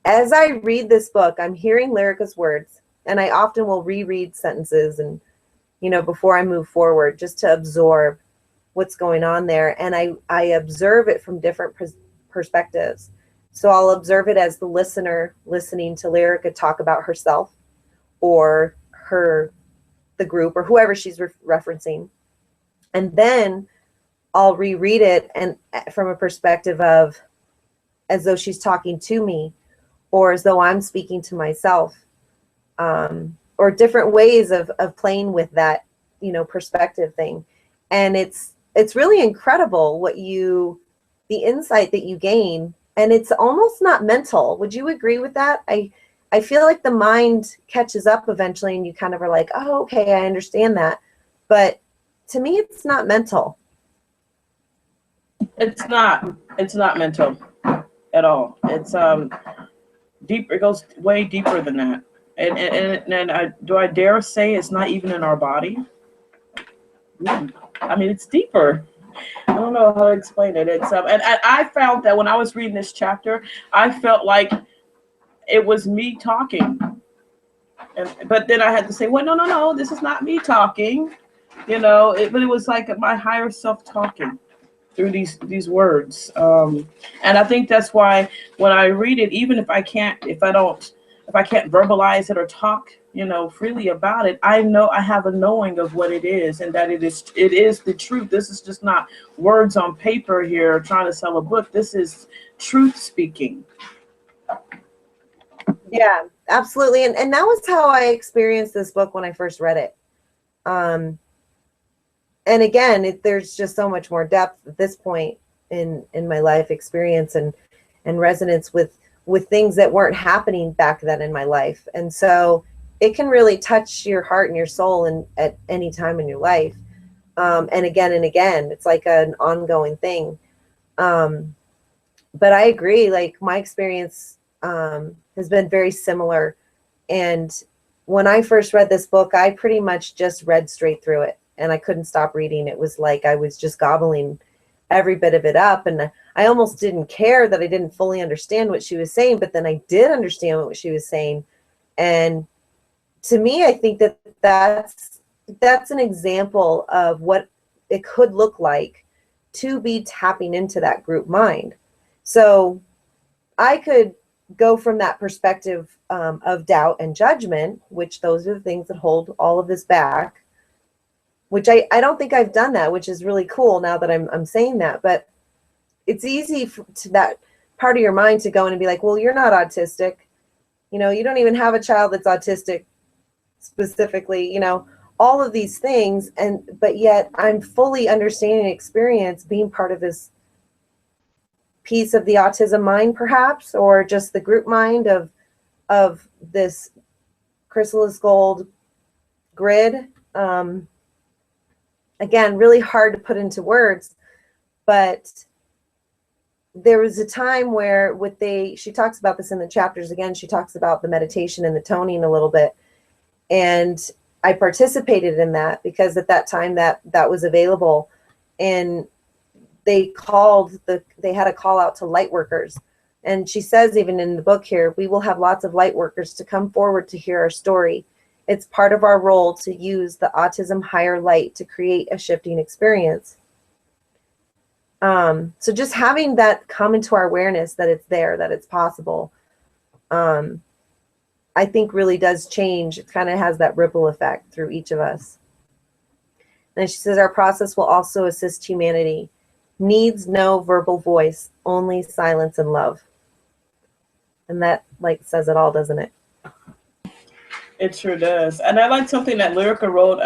As I read this book, I'm hearing Lyrica's words, and I often will reread sentences and, you know, before I move forward, just to absorb what's going on there. And I observe it from different perspectives. So I'll observe it as the listener listening to Lyrica talk about herself or the group or whoever she's referencing. And then I'll reread it and from a perspective of as though she's talking to me, or as though I'm speaking to myself, or different ways of playing with that, you know, perspective thing. And it's really incredible the insight that you gain. And it's almost not mental. Would you agree with that? I feel like the mind catches up eventually and you kind of are like, oh, okay, I understand that. But to me, it's not mental. It's not mental at all. It's deep. It goes way deeper than that. And do I dare say it's not even in our body? I mean, it's deeper. I don't know how to explain it. It's and I found that when I was reading this chapter, I felt like it was me talking, but then I had to say, well, no, this is not me talking, you know. But it was like my higher self talking through these words, and I think that's why when I read it, even if I can't verbalize it or talk, you know, freely about it, I know I have a knowing of what it is, and that it is the truth. This is just not words on paper here trying to sell a book. This is truth speaking. Yeah, absolutely. And that was how I experienced this book when I first read it. And again, there's just so much more depth at this point in my life experience and resonance with things that weren't happening back then in my life. And so it can really touch your heart and your soul at any time in your life. And again, it's like an ongoing thing. But I agree, like my experience has been very similar. And when I first read this book, I pretty much just read straight through it and I couldn't stop reading. It was like I was just gobbling every bit of it up. And I almost didn't care that I didn't fully understand what she was saying, but then I did understand what she was saying. And to me, I think that's an example of what it could look like to be tapping into that group mind. So I could go from that perspective of doubt and judgment, which those are the things that hold all of this back, which I don't think I've done that, which is really cool now that I'm saying that. But it's easy to that part of your mind to go in and be like, well, you're not autistic. You know, you don't even have a child that's autistic specifically, you know, all of these things. But yet I'm fully understanding and experience being part of this piece of the autism mind, perhaps, or just the group mind of this chrysalis gold grid. Again, really hard to put into words, but there was a time where she talks about this in the chapters. Again, she talks about the meditation and the toning a little bit. And I participated in that because at that time that was available. And they had a call out to light workers. And she says, even in the book here, we will have lots of light workers to come forward to hear our story. It's part of our role to use the autism higher light to create a shifting experience. So just having that come into our awareness that it's there, that it's possible, I think really does change. It kind of has that ripple effect through each of us. And she says, our process will also assist humanity. Needs no verbal voice, only silence and love. And that like says it all, doesn't it? It sure does. And I like something that Lyrica wrote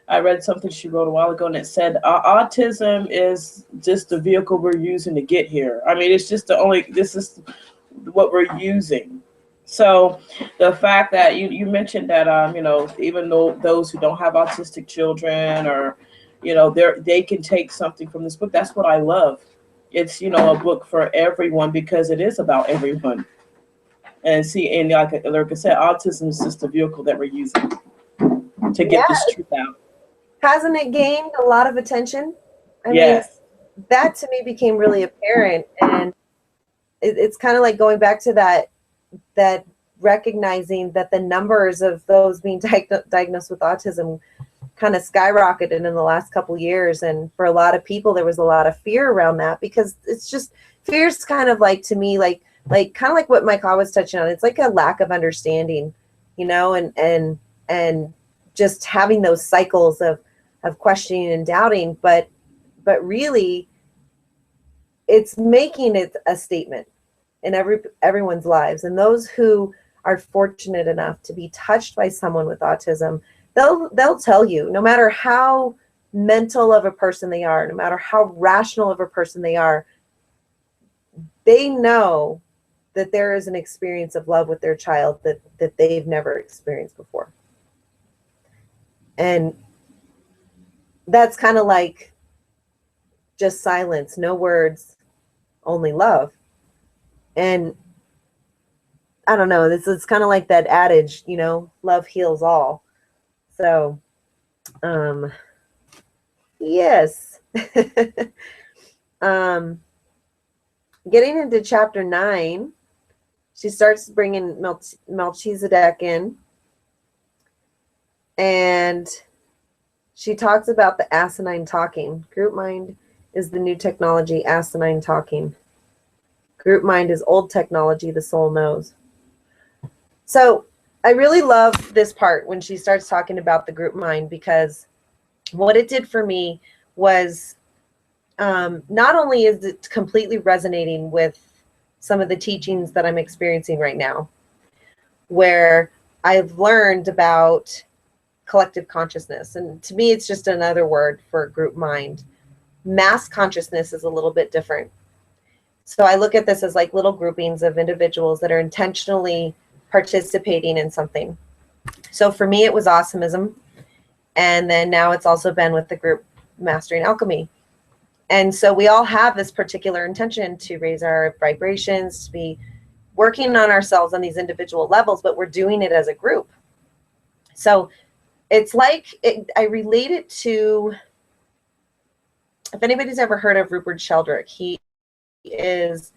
I read something she wrote a while ago, and it said autism is just the vehicle we're using to get here. I mean, it's just this is what we're using. So the fact that you mentioned that, even though those who don't have autistic children, or, they can take something from this book. That's what I love. It's, a book for everyone, because it is about everyone. And see, and like Lyrica said, autism is just a vehicle that we're using to get this Yeah, truth out. hasn't it gained a lot of attention? I mean, Yes. that to me became really apparent, and it's kind of like going back to that recognizing that the numbers of those being diagnosed with autism kind of skyrocketed in the last couple years. And for a lot of people, there was a lot of fear around that, because it's just, fear's kind of like, to me, like kind of like what Mike was touching on. It's like a lack of understanding, and just having those cycles of questioning and doubting. But really, it's making it a statement in everyone's lives. And those who are fortunate enough to be touched by someone with autism, they'll tell you, no matter how mental of a person they are, no matter how rational of a person they are, they know that there is an experience of love with their child that they've never experienced before. And that's kind of like just silence, no words, only love. And I don't know, it's kind of like that adage, love heals all. So, yes. Getting into chapter 9, she starts bringing Melchizedek in, and she talks about the asinine talking. Group mind is the new technology, asinine talking. Group mind is old technology, the soul knows. So I really love this part when she starts talking about the group mind, because what it did for me was, not only is it completely resonating with some of the teachings that I'm experiencing right now, where I've learned about collective consciousness. And to me, it's just another word for group mind. Mass consciousness is a little bit different. So I look at this as like little groupings of individuals that are intentionally participating in something. So for me, it was awesomeism. And then now it's also been with the group Mastering Alchemy. And so we all have this particular intention to raise our vibrations, to be working on ourselves on these individual levels, but we're doing it as a group. So it's like, I relate it to, if anybody's ever heard of Rupert Sheldrake, he is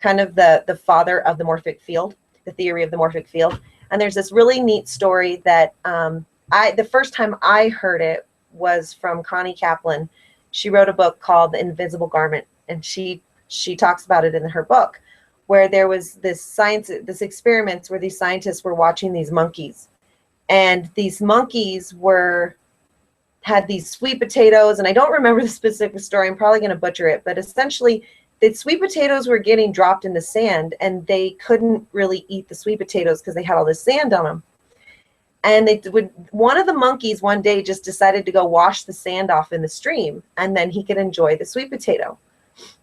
kind of the father of the morphic field, the theory of the morphic field. And there's this really neat story that the first time I heard it was from Connie Kaplan. She wrote a book called The Invisible Garment, and she talks about it in her book, where there was this experiments where these scientists were watching these monkeys, and these monkeys had these sweet potatoes, and I don't remember the specific story. I'm probably going to butcher it, but essentially the sweet potatoes were getting dropped in the sand, and they couldn't really eat the sweet potatoes because they had all this sand on them. And one of the monkeys one day just decided to go wash the sand off in the stream, and then he could enjoy the sweet potato.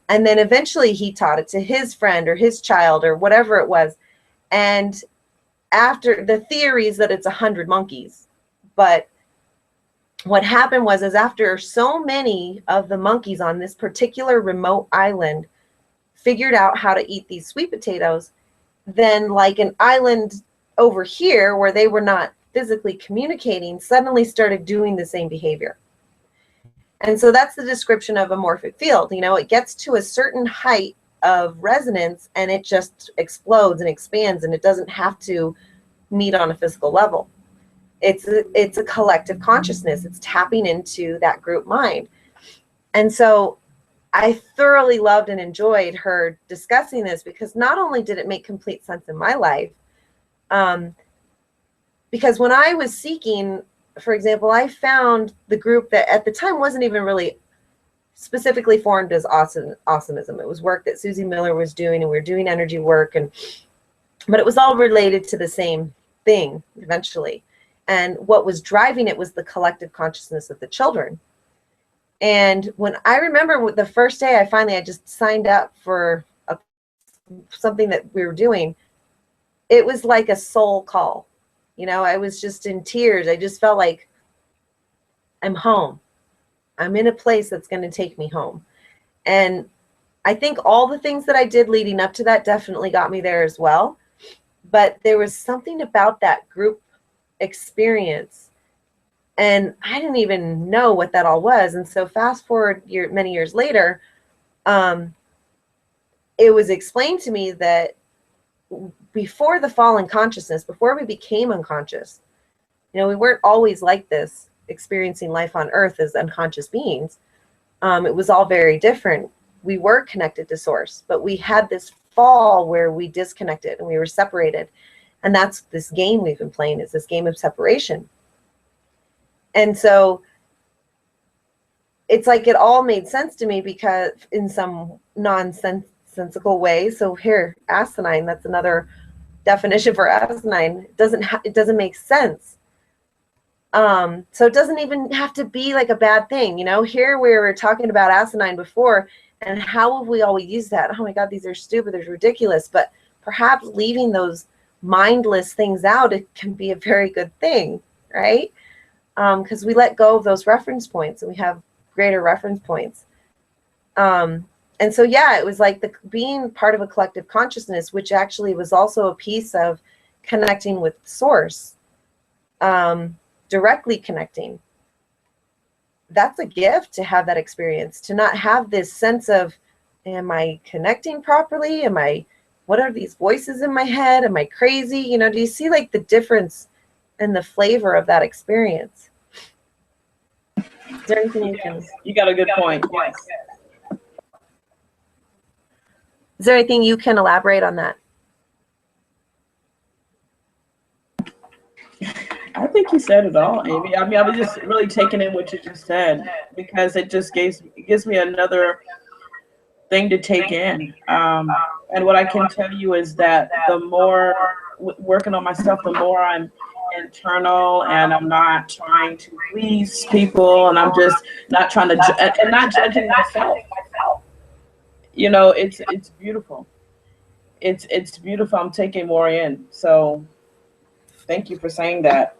And then eventually he taught it to his friend or his child or whatever it was. And after, the theory is that it's 100 monkeys, but what happened was after so many of the monkeys on this particular remote island figured out how to eat these sweet potatoes, then like an island over here where they were not physically communicating suddenly started doing the same behavior. And so that's the description of a morphic field. It gets to a certain height of resonance and it just explodes and expands, and it doesn't have to meet on a physical level. It's a collective consciousness. It's tapping into that group mind. And so I thoroughly loved and enjoyed her discussing this, because not only did it make complete sense in my life, because when I was seeking, for example, I found the group that at the time wasn't even really specifically formed as awesomeism. It was work that Susie Miller was doing, and we were doing energy work, but it was all related to the same thing eventually. And what was driving it was the collective consciousness of the children. And when I remember the first day I just signed up for something that we were doing, it was like a soul call. You know, I was just in tears. I just felt like I'm home. I'm in a place that's going to take me home. And I think all the things that I did leading up to that definitely got me there as well. But there was something about that group experience, and I didn't even know what that all was. And so fast forward many years later, it was explained to me that before the fall in consciousness, before we became unconscious, you know, we weren't always like this, experiencing life on earth as unconscious beings. It was all very different. We were connected to source, but we had this fall where we disconnected and we were separated. And that's this game we've been playing, is this game of separation. And so it's like it all made sense to me, because in some nonsensical way. So here, asinine, that's another definition for asinine. It doesn't make sense. So it doesn't even have to be like a bad thing. You know, here we were talking about asinine before, and how have we always used that? Oh my God, these are stupid, they're ridiculous. But perhaps leaving those mindless things out, it can be a very good thing, right? Because we let go of those reference points and we have greater reference points. And so, yeah, it was like being part of a collective consciousness, which actually was also a piece of connecting with source, directly connecting. That's a gift, to have that experience, to not have this sense of, am I connecting properly? What are these voices in my head? Am I crazy? You know, do you see like the difference and the flavor of that experience? Is there anything you got a good point. Yes. Is there anything you can elaborate on that? I think you said it all, Amy. I mean, I was just really taking in what you just said, because it just gives me another thing to take in. And what I can tell you is that the more working on myself, the more I'm internal, and I'm not trying to please people, and I'm just not trying to and not judging myself. You know, it's beautiful. It's beautiful. I'm taking more in. So thank you for saying that.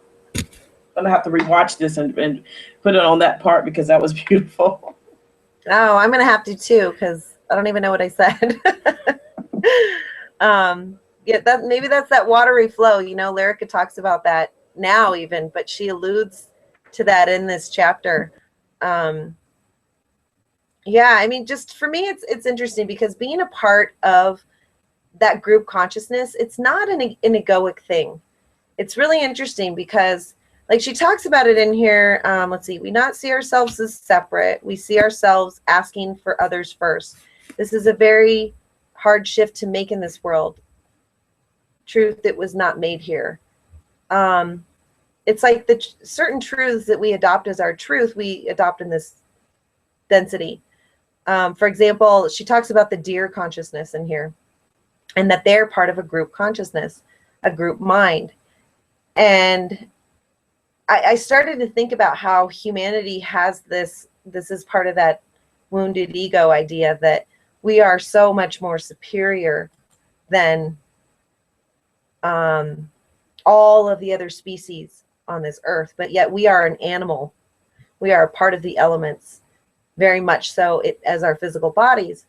I'm gonna have to rewatch this and put it on that part, because that was beautiful. Oh, I'm gonna have to too, because I don't even know what I said. Yeah, maybe that's that watery flow. You know, Lyrica talks about that now even, but she alludes to that in this chapter. Yeah, I mean, just for me, it's interesting, because being a part of that group consciousness, it's not an egoic thing. It's really interesting, because like she talks about it in here. Let's see, we not see ourselves as separate. We see ourselves asking for others first. This is a very hard shift to make in this world. Truth that was not made here. It's like the certain truths that we adopt as our truth, we adopt in this density. For example, she talks about the deer consciousness in here, and that they're part of a group consciousness, a group mind. And I started to think about how humanity has this is part of that wounded ego idea, that we are so much more superior than all of the other species on this earth, but yet we are an animal. We are a part of the elements, very much so as our physical bodies.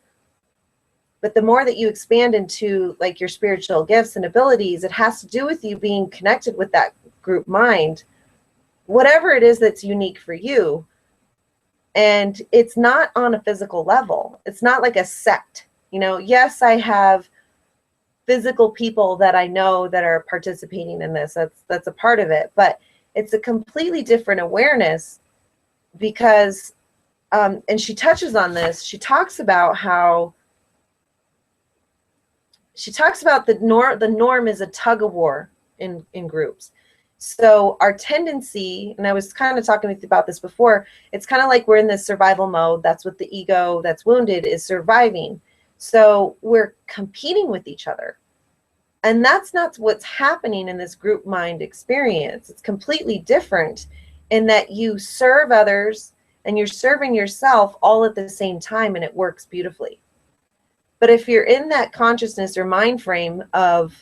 But the more that you expand into like your spiritual gifts and abilities, it has to do with you being connected with that group mind, whatever it is that's unique for you. And it's not on a physical level. It's not like a sect. You know, yes, I have physical people that I know that are participating in this. That's a part of it, but it's a completely different awareness, because and she touches on this. She talks about how the norm is a tug of war in groups. So our tendency, and I was kind of talking with you about this before, it's kind of like we're in this survival mode. That's what the ego that's wounded is surviving. So we're competing with each other. And that's not what's happening in this group mind experience. It's completely different in that you serve others and you're serving yourself all at the same time, and it works beautifully. But if you're in that consciousness or mind frame of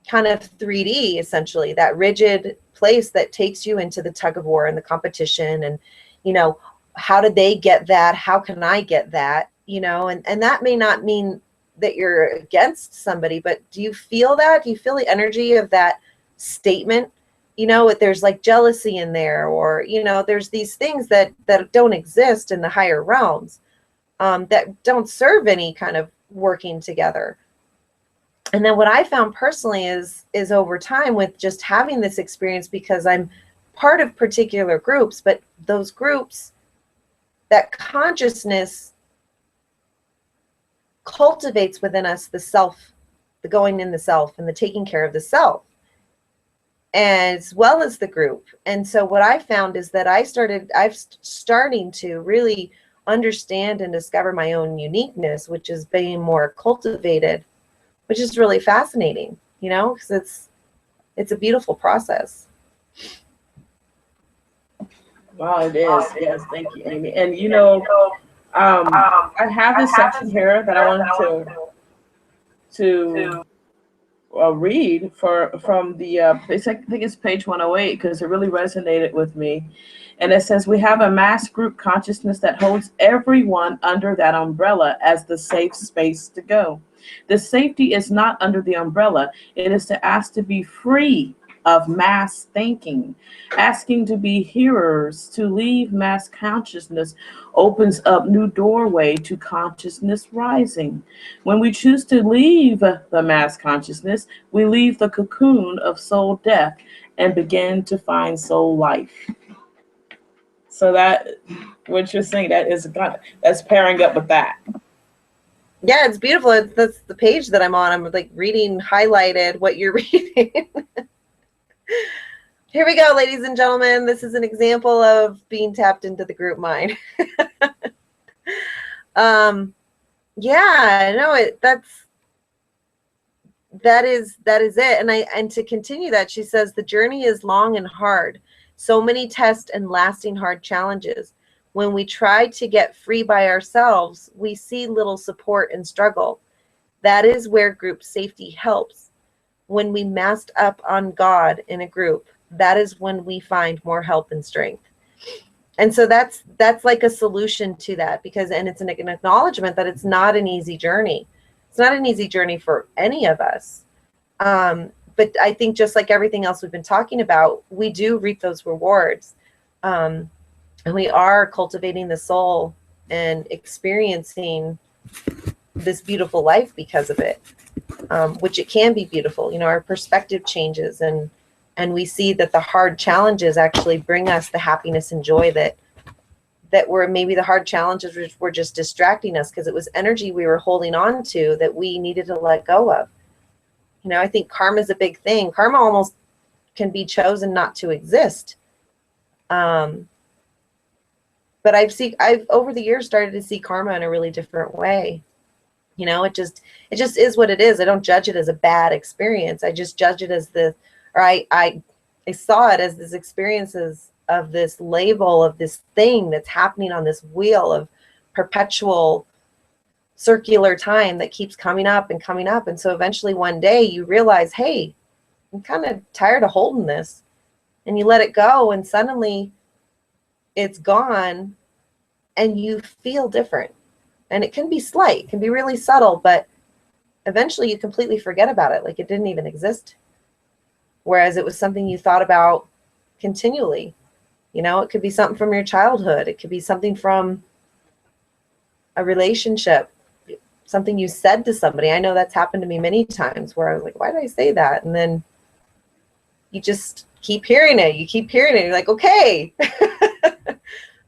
kind of 3D, essentially, that rigid place that takes you into the tug of war and the competition, and, you know, how did they get that? How can I get that? You know, and that may not mean that you're against somebody, but do you feel that? Do you feel the energy of that statement? You know, if there's like jealousy in there, or, you know, there's these things that don't exist in the higher realms, that don't serve any kind of working together. And then what I found personally is over time, with just having this experience, because I'm part of particular groups, but those groups, that consciousness cultivates within us the self, the going in the self and the taking care of the self, as well as the group. And so what I found is that I'm starting to really understand and discover my own uniqueness, which is being more cultivated, which is really fascinating, you know, because it's a beautiful process. Wow, it is. Yes, thank you, Amy. And you know, I have this section here that I wanted to read from the I think it's page 108, because it really resonated with me. And it says, we have a mass group consciousness that holds everyone under that umbrella as the safe space to go. The safety is not under the umbrella. It is to ask to be free of mass thinking. Asking to be hearers, to leave mass consciousness, opens up new doorway to consciousness rising. When we choose to leave the mass consciousness, we leave the cocoon of soul death and begin to find soul life. So that, what you're saying, that's pairing up with that. Yeah, it's beautiful. That's the page that I'm on. I'm like reading highlighted what you're reading. Here we go, ladies and gentlemen. This is an example of being tapped into the group mind. Yeah, no, that is it. And to continue that, she says, the journey is long and hard. So many tests and lasting hard challenges. When we try to get free by ourselves, we see little support and struggle. That is where group safety helps. When we masked up on God in a group, that is when we find more help and strength. And so that's like a solution to that, because, and it's an acknowledgement that it's not an easy journey. It's not an easy journey for any of us. But I think just like everything else we've been talking about, we do reap those rewards. And we are cultivating the soul and experiencing this beautiful life because of it, which it can be beautiful. You know, our perspective changes, and we see that the hard challenges actually bring us the happiness and joy that were maybe the hard challenges were just distracting us, because it was energy we were holding on to that we needed to let go of. You know, I think karma is a big thing. Karma almost can be chosen not to exist. But I've over the years started to see karma in a really different way. You know, it just is what it is. I don't judge it as a bad experience. I just judge it as I saw it as this experiences of this label of this thing that's happening on this wheel of perpetual circular time that keeps coming up and coming up. And so eventually one day you realize, hey, I'm kind of tired of holding this. And you let it go, and suddenly it's gone and you feel different. And it can be slight, it can be really subtle, but eventually you completely forget about it, like it didn't even exist. Whereas it was something you thought about continually. You know, it could be something from your childhood. It could be something from a relationship, something you said to somebody. I know that's happened to me many times where I was like, why did I say that? And then you just keep hearing it. You keep hearing it. You're like, okay.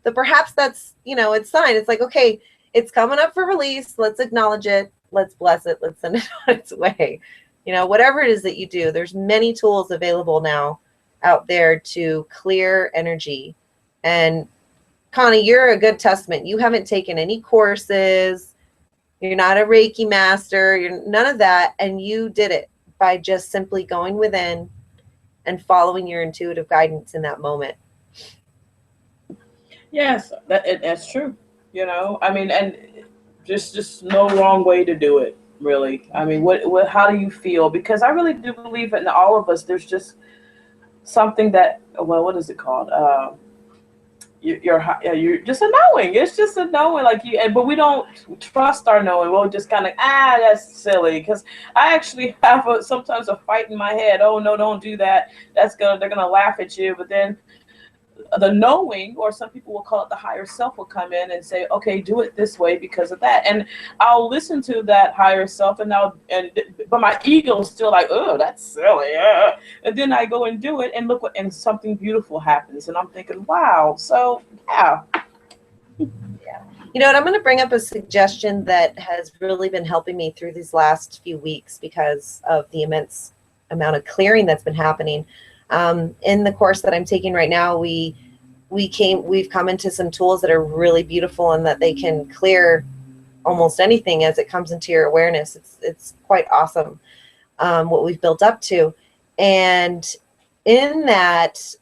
But perhaps that's, you know, it's sign. It's like, okay, it's coming up for release. Let's acknowledge it. Let's bless it. Let's send it on its way. You know, whatever it is that you do, there's many tools available now out there to clear energy. And Connie, you're a good testament. You haven't taken any courses. You're not a Reiki master. You're none of that. And you did it by just simply going within and following your intuitive guidance in that moment. Yes, that's true. You know, I mean, and just no wrong way to do it, really. I mean, what how do you feel? Because I really do believe in all of us. There's just something that, well, what is it called? You're just a knowing. It's just a knowing, like but we don't trust our knowing. We'll just kind of that's silly. Because I actually have sometimes a fight in my head. Oh no, don't do that. They're gonna laugh at you. But then the knowing, or some people will call it the higher self, will come in and say, okay, do it this way because of that. And I'll listen to that higher self, but my ego's still like, oh, that's silly. And then I go and do it, and and something beautiful happens. And I'm thinking, wow. So yeah. You know what, I'm going to bring up a suggestion that has really been helping me through these last few weeks because of the immense amount of clearing that's been happening. In the course that I'm taking right now, we've come into some tools that are really beautiful and that they can clear almost anything as it comes into your awareness. It's quite awesome what we've built up to. And in that,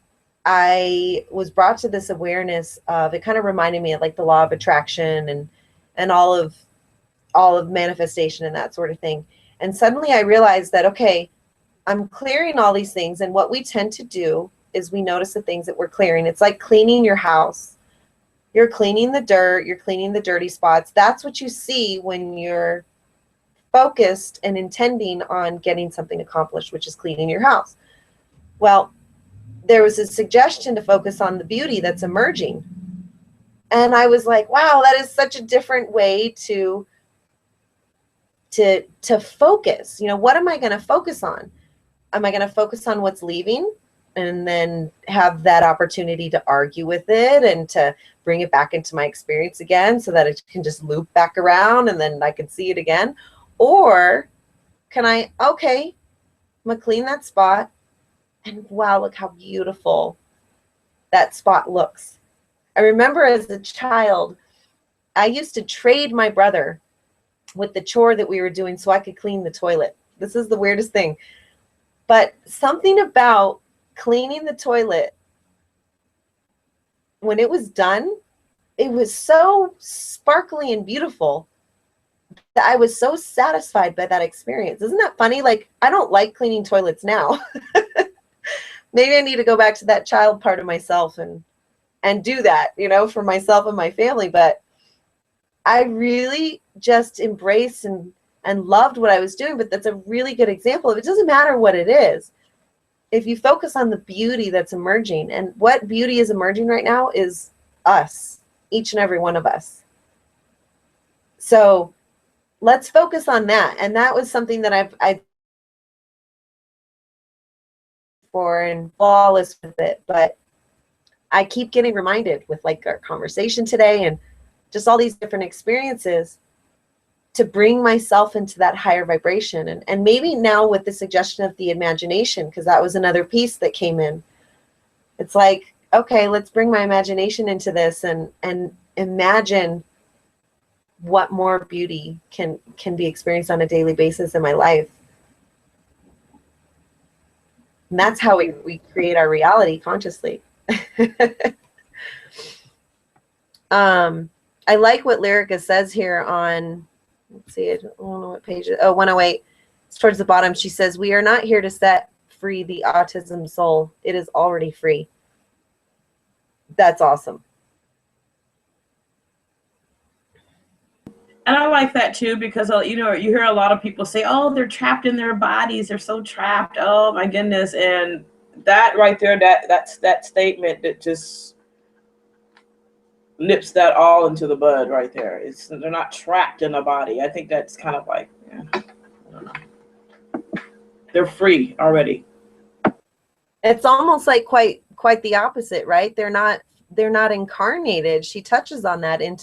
I was brought to this awareness of, it kind of reminded me of like the law of attraction and all of manifestation and that sort of thing. And suddenly I realized that, okay, I'm clearing all these things, and what we tend to do is we notice the things that we're clearing. It's like cleaning your house. You're cleaning the dirt, you're cleaning the dirty spots. That's what you see when you're focused and intending on getting something accomplished, which is cleaning your house. Well, there was a suggestion to focus on the beauty that's emerging. And I was like, wow, that is such a different way to focus. You know, what am I going to focus on? Am I going to focus on what's leaving and then have that opportunity to argue with it and to bring it back into my experience again so that it can just loop back around and then I can see it again? Or can I'm going to clean that spot, and wow, look how beautiful that spot looks. I remember as a child, I used to trade my brother with the chore that we were doing so I could clean the toilet. This is the weirdest thing. But something about cleaning the toilet, when it was done, it was so sparkly and beautiful that I was so satisfied by that experience. Isn't that funny? Like, I don't like cleaning toilets now. Maybe I need to go back to that child part of myself and do that, you know, for myself and my family. But I really just embraced and loved what I was doing. But that's a really good example of, it doesn't matter what it is. If you focus on the beauty that's emerging, and what beauty is emerging right now is us, each and every one of us. So let's focus on that. And that was something that I've for and flawless with it. But I keep getting reminded with like our conversation today and just all these different experiences to bring myself into that higher vibration. And maybe now with the suggestion of the imagination, because that was another piece that came in. It's like, okay, let's bring my imagination into this and imagine what more beauty can be experienced on a daily basis in my life. And that's how we create our reality consciously. I like what Lyrica says here on, let's see, I don't know what page it is. Oh, 108. It's towards the bottom. She says, we are not here to set free the autism soul. It is already free. That's awesome. And I like that too, because you know, you hear a lot of people say, oh, they're trapped in their bodies, they're so trapped, oh my goodness. And that right there, that statement that just nips that all into the bud right there. They're not trapped in a body. I think that's kind of like, yeah, I don't know. They're free already. It's almost like quite the opposite, right? They're not incarnated. She touches on that in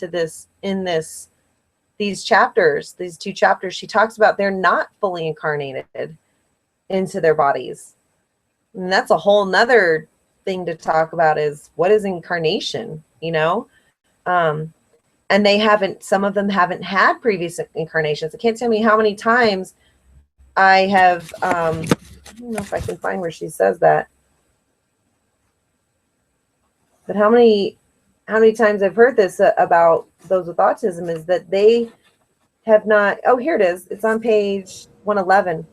these chapters, these two chapters. She talks about they're not fully incarnated into their bodies. And that's a whole nother thing to talk about, is what is incarnation, you know? And some of them haven't had previous incarnations. I can't tell me how many times I have, I don't know if I can find where she says that, but how many times I've heard this about those with autism is that they have not, oh, here it is. It's on page 111.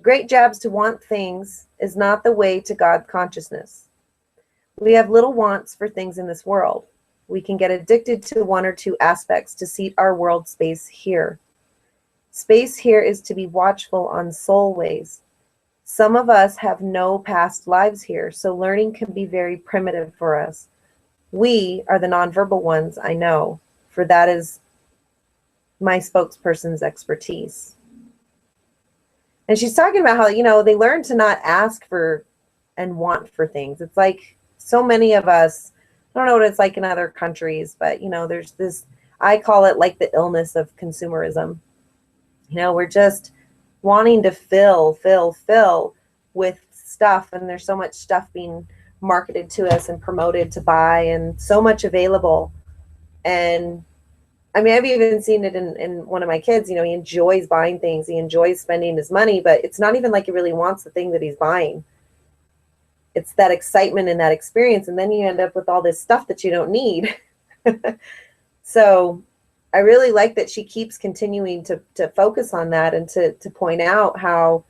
Great jobs to want things is not the way to God consciousness. We have little wants for things in this world. We can get addicted to one or two aspects to seat our world space here. Space here is to be watchful on soul ways. Some of us have no past lives here, so learning can be very primitive for us. We are the nonverbal ones, I know, for that is my spokesperson's expertise. And she's talking about how, you know, they learn to not ask for and want for things. It's like so many of us, I don't know what it's like in other countries, but, you know, there's this, I call it like the illness of consumerism. You know, we're just wanting to fill with stuff, and there's so much stuff being marketed to us and promoted to buy, and so much available. And I mean, I've even seen it in one of my kids. You know, he enjoys buying things, he enjoys spending his money, but it's not even like he really wants the thing that he's buying. It's that excitement and that experience, and then you end up with all this stuff that you don't need. So I really like that she keeps continuing to focus on that and to point out how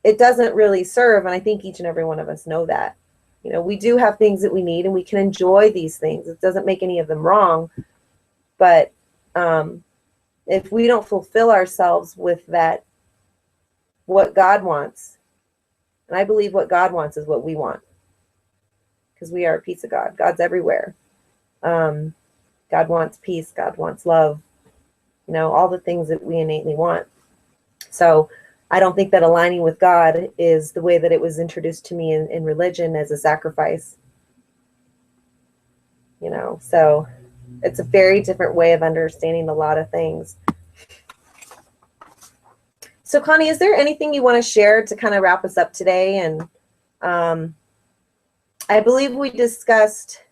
it doesn't really serve. And I think each and every one of us know that. You know, we do have things that we need and we can enjoy these things. It doesn't make any of them wrong. But if we don't fulfill ourselves with that, what God wants, and I believe what God wants is what we want, because we are a piece of God. God's everywhere. God wants peace. God wants love. You know, all the things that we innately want. So I don't think that aligning with God is the way that it was introduced to me in religion as a sacrifice. You know, so it's a very different way of understanding a lot of things. So Connie, is there anything you want to share to kind of wrap us up today? And I believe we discussed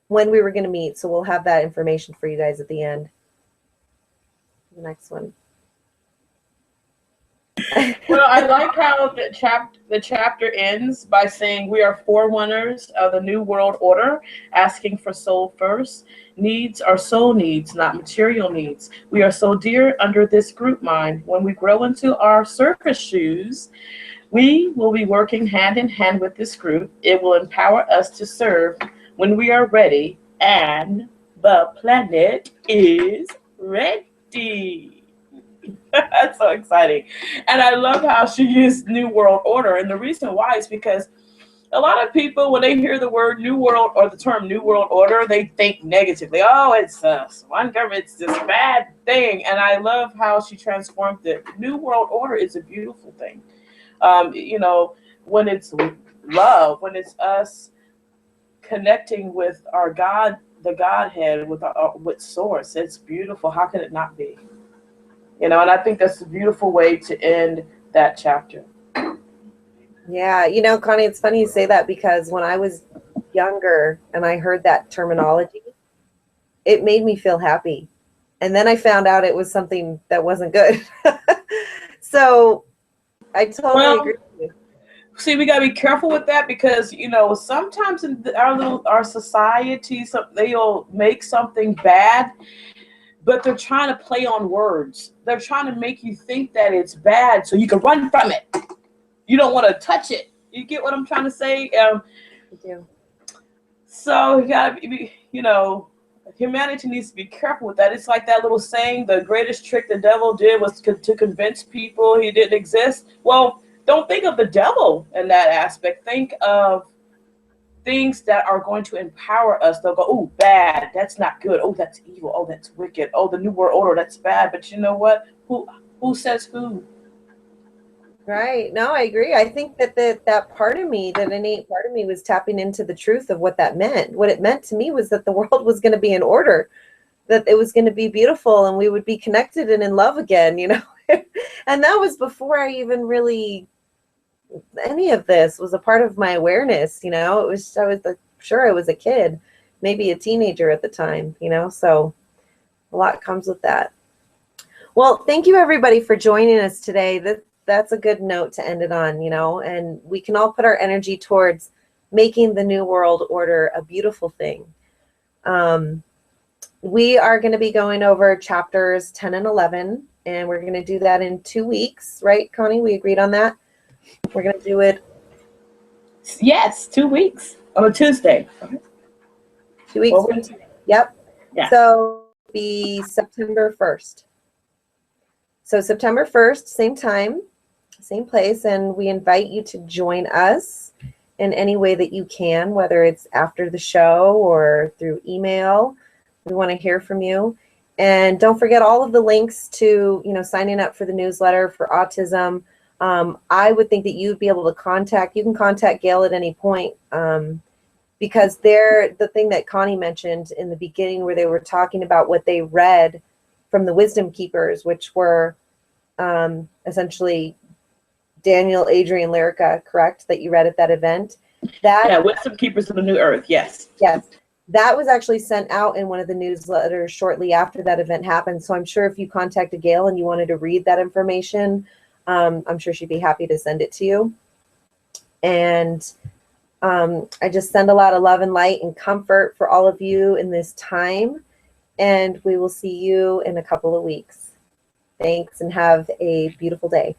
when we were going to meet, so we'll have that information for you guys at the end. The next one. Well, I like how the chapter ends by saying we are forerunners of the new world order, asking for soul first. Needs are soul needs, not material needs. We are so dear under this group mind. When we grow into our circus shoes, we will be working hand in hand with this group. It will empower us to serve when we are ready, and the planet is ready. That's so exciting. And I love how she used New World Order. And the reason why is because a lot of people, when they hear the word New World or the term New World Order, they think negatively. Oh, it's one government, it's this bad thing. And I love how she transformed it. New World Order is a beautiful thing. You know, when it's love, when it's us connecting with our God, the Godhead, with Source, it's beautiful. How can it not be? You know, and I think that's a beautiful way to end that chapter. Yeah, you know, Connie, it's funny you say that, because when I was younger and I heard that terminology, it made me feel happy. And then I found out it was something that wasn't good. So I totally agree with you. See, we got to be careful with that, because, you know, sometimes in our society, they'll make something bad, but they're trying to play on words. They're trying to make you think that it's bad so you can run from it. You don't want to touch it. You get what I'm trying to say? I do. So you gotta be, you know, humanity needs to be careful with that. It's like that little saying, the greatest trick the devil did was to convince people he didn't exist. Well, don't think of the devil in that aspect. Think of things that are going to empower us. They'll go, oh, bad, that's not good. Oh, that's evil. Oh, that's wicked. Oh, the New World Order, that's bad. But you know what? Who says who? Right. No, I agree. I think that part of me, that innate part of me, was tapping into the truth of what that meant. What it meant to me was that the world was going to be in order, that it was going to be beautiful, and we would be connected and in love again, you know. And that was before I even really, any of this was a part of my awareness, you know. I was sure I was a kid, maybe a teenager at the time, you know. So a lot comes with that. Well, thank you everybody for joining us today. That's a good note to end it on, you know, and we can all put our energy towards making the new world order a beautiful thing. We are going to be going over chapters 10 and 11, and we're going to do that in 2 weeks, right, Connie? We agreed on that. We're going to do it. Yes, 2 weeks on a Tuesday. 2 weeks from today. Yep. Yeah. So be September 1st. So September 1st, same time, same place, and we invite you to join us in any way that you can, whether it's after the show or through email. We want to hear from you. And don't forget all of the links to, you know, signing up for the newsletter for autism. I would think that you'd be able to you can contact Gail at any point, because the thing that Connie mentioned in the beginning where they were talking about what they read from the Wisdom Keepers, which were essentially Daniel, Adrian, Lyrica, correct, that you read at that event? Yeah, Wisdom Keepers of the New Earth, yes. Yes. That was actually sent out in one of the newsletters shortly after that event happened. So I'm sure if you contacted Gail and you wanted to read that information, I'm sure she'd be happy to send it to you. And I just send a lot of love and light and comfort for all of you in this time. And we will see you in a couple of weeks. Thanks and have a beautiful day.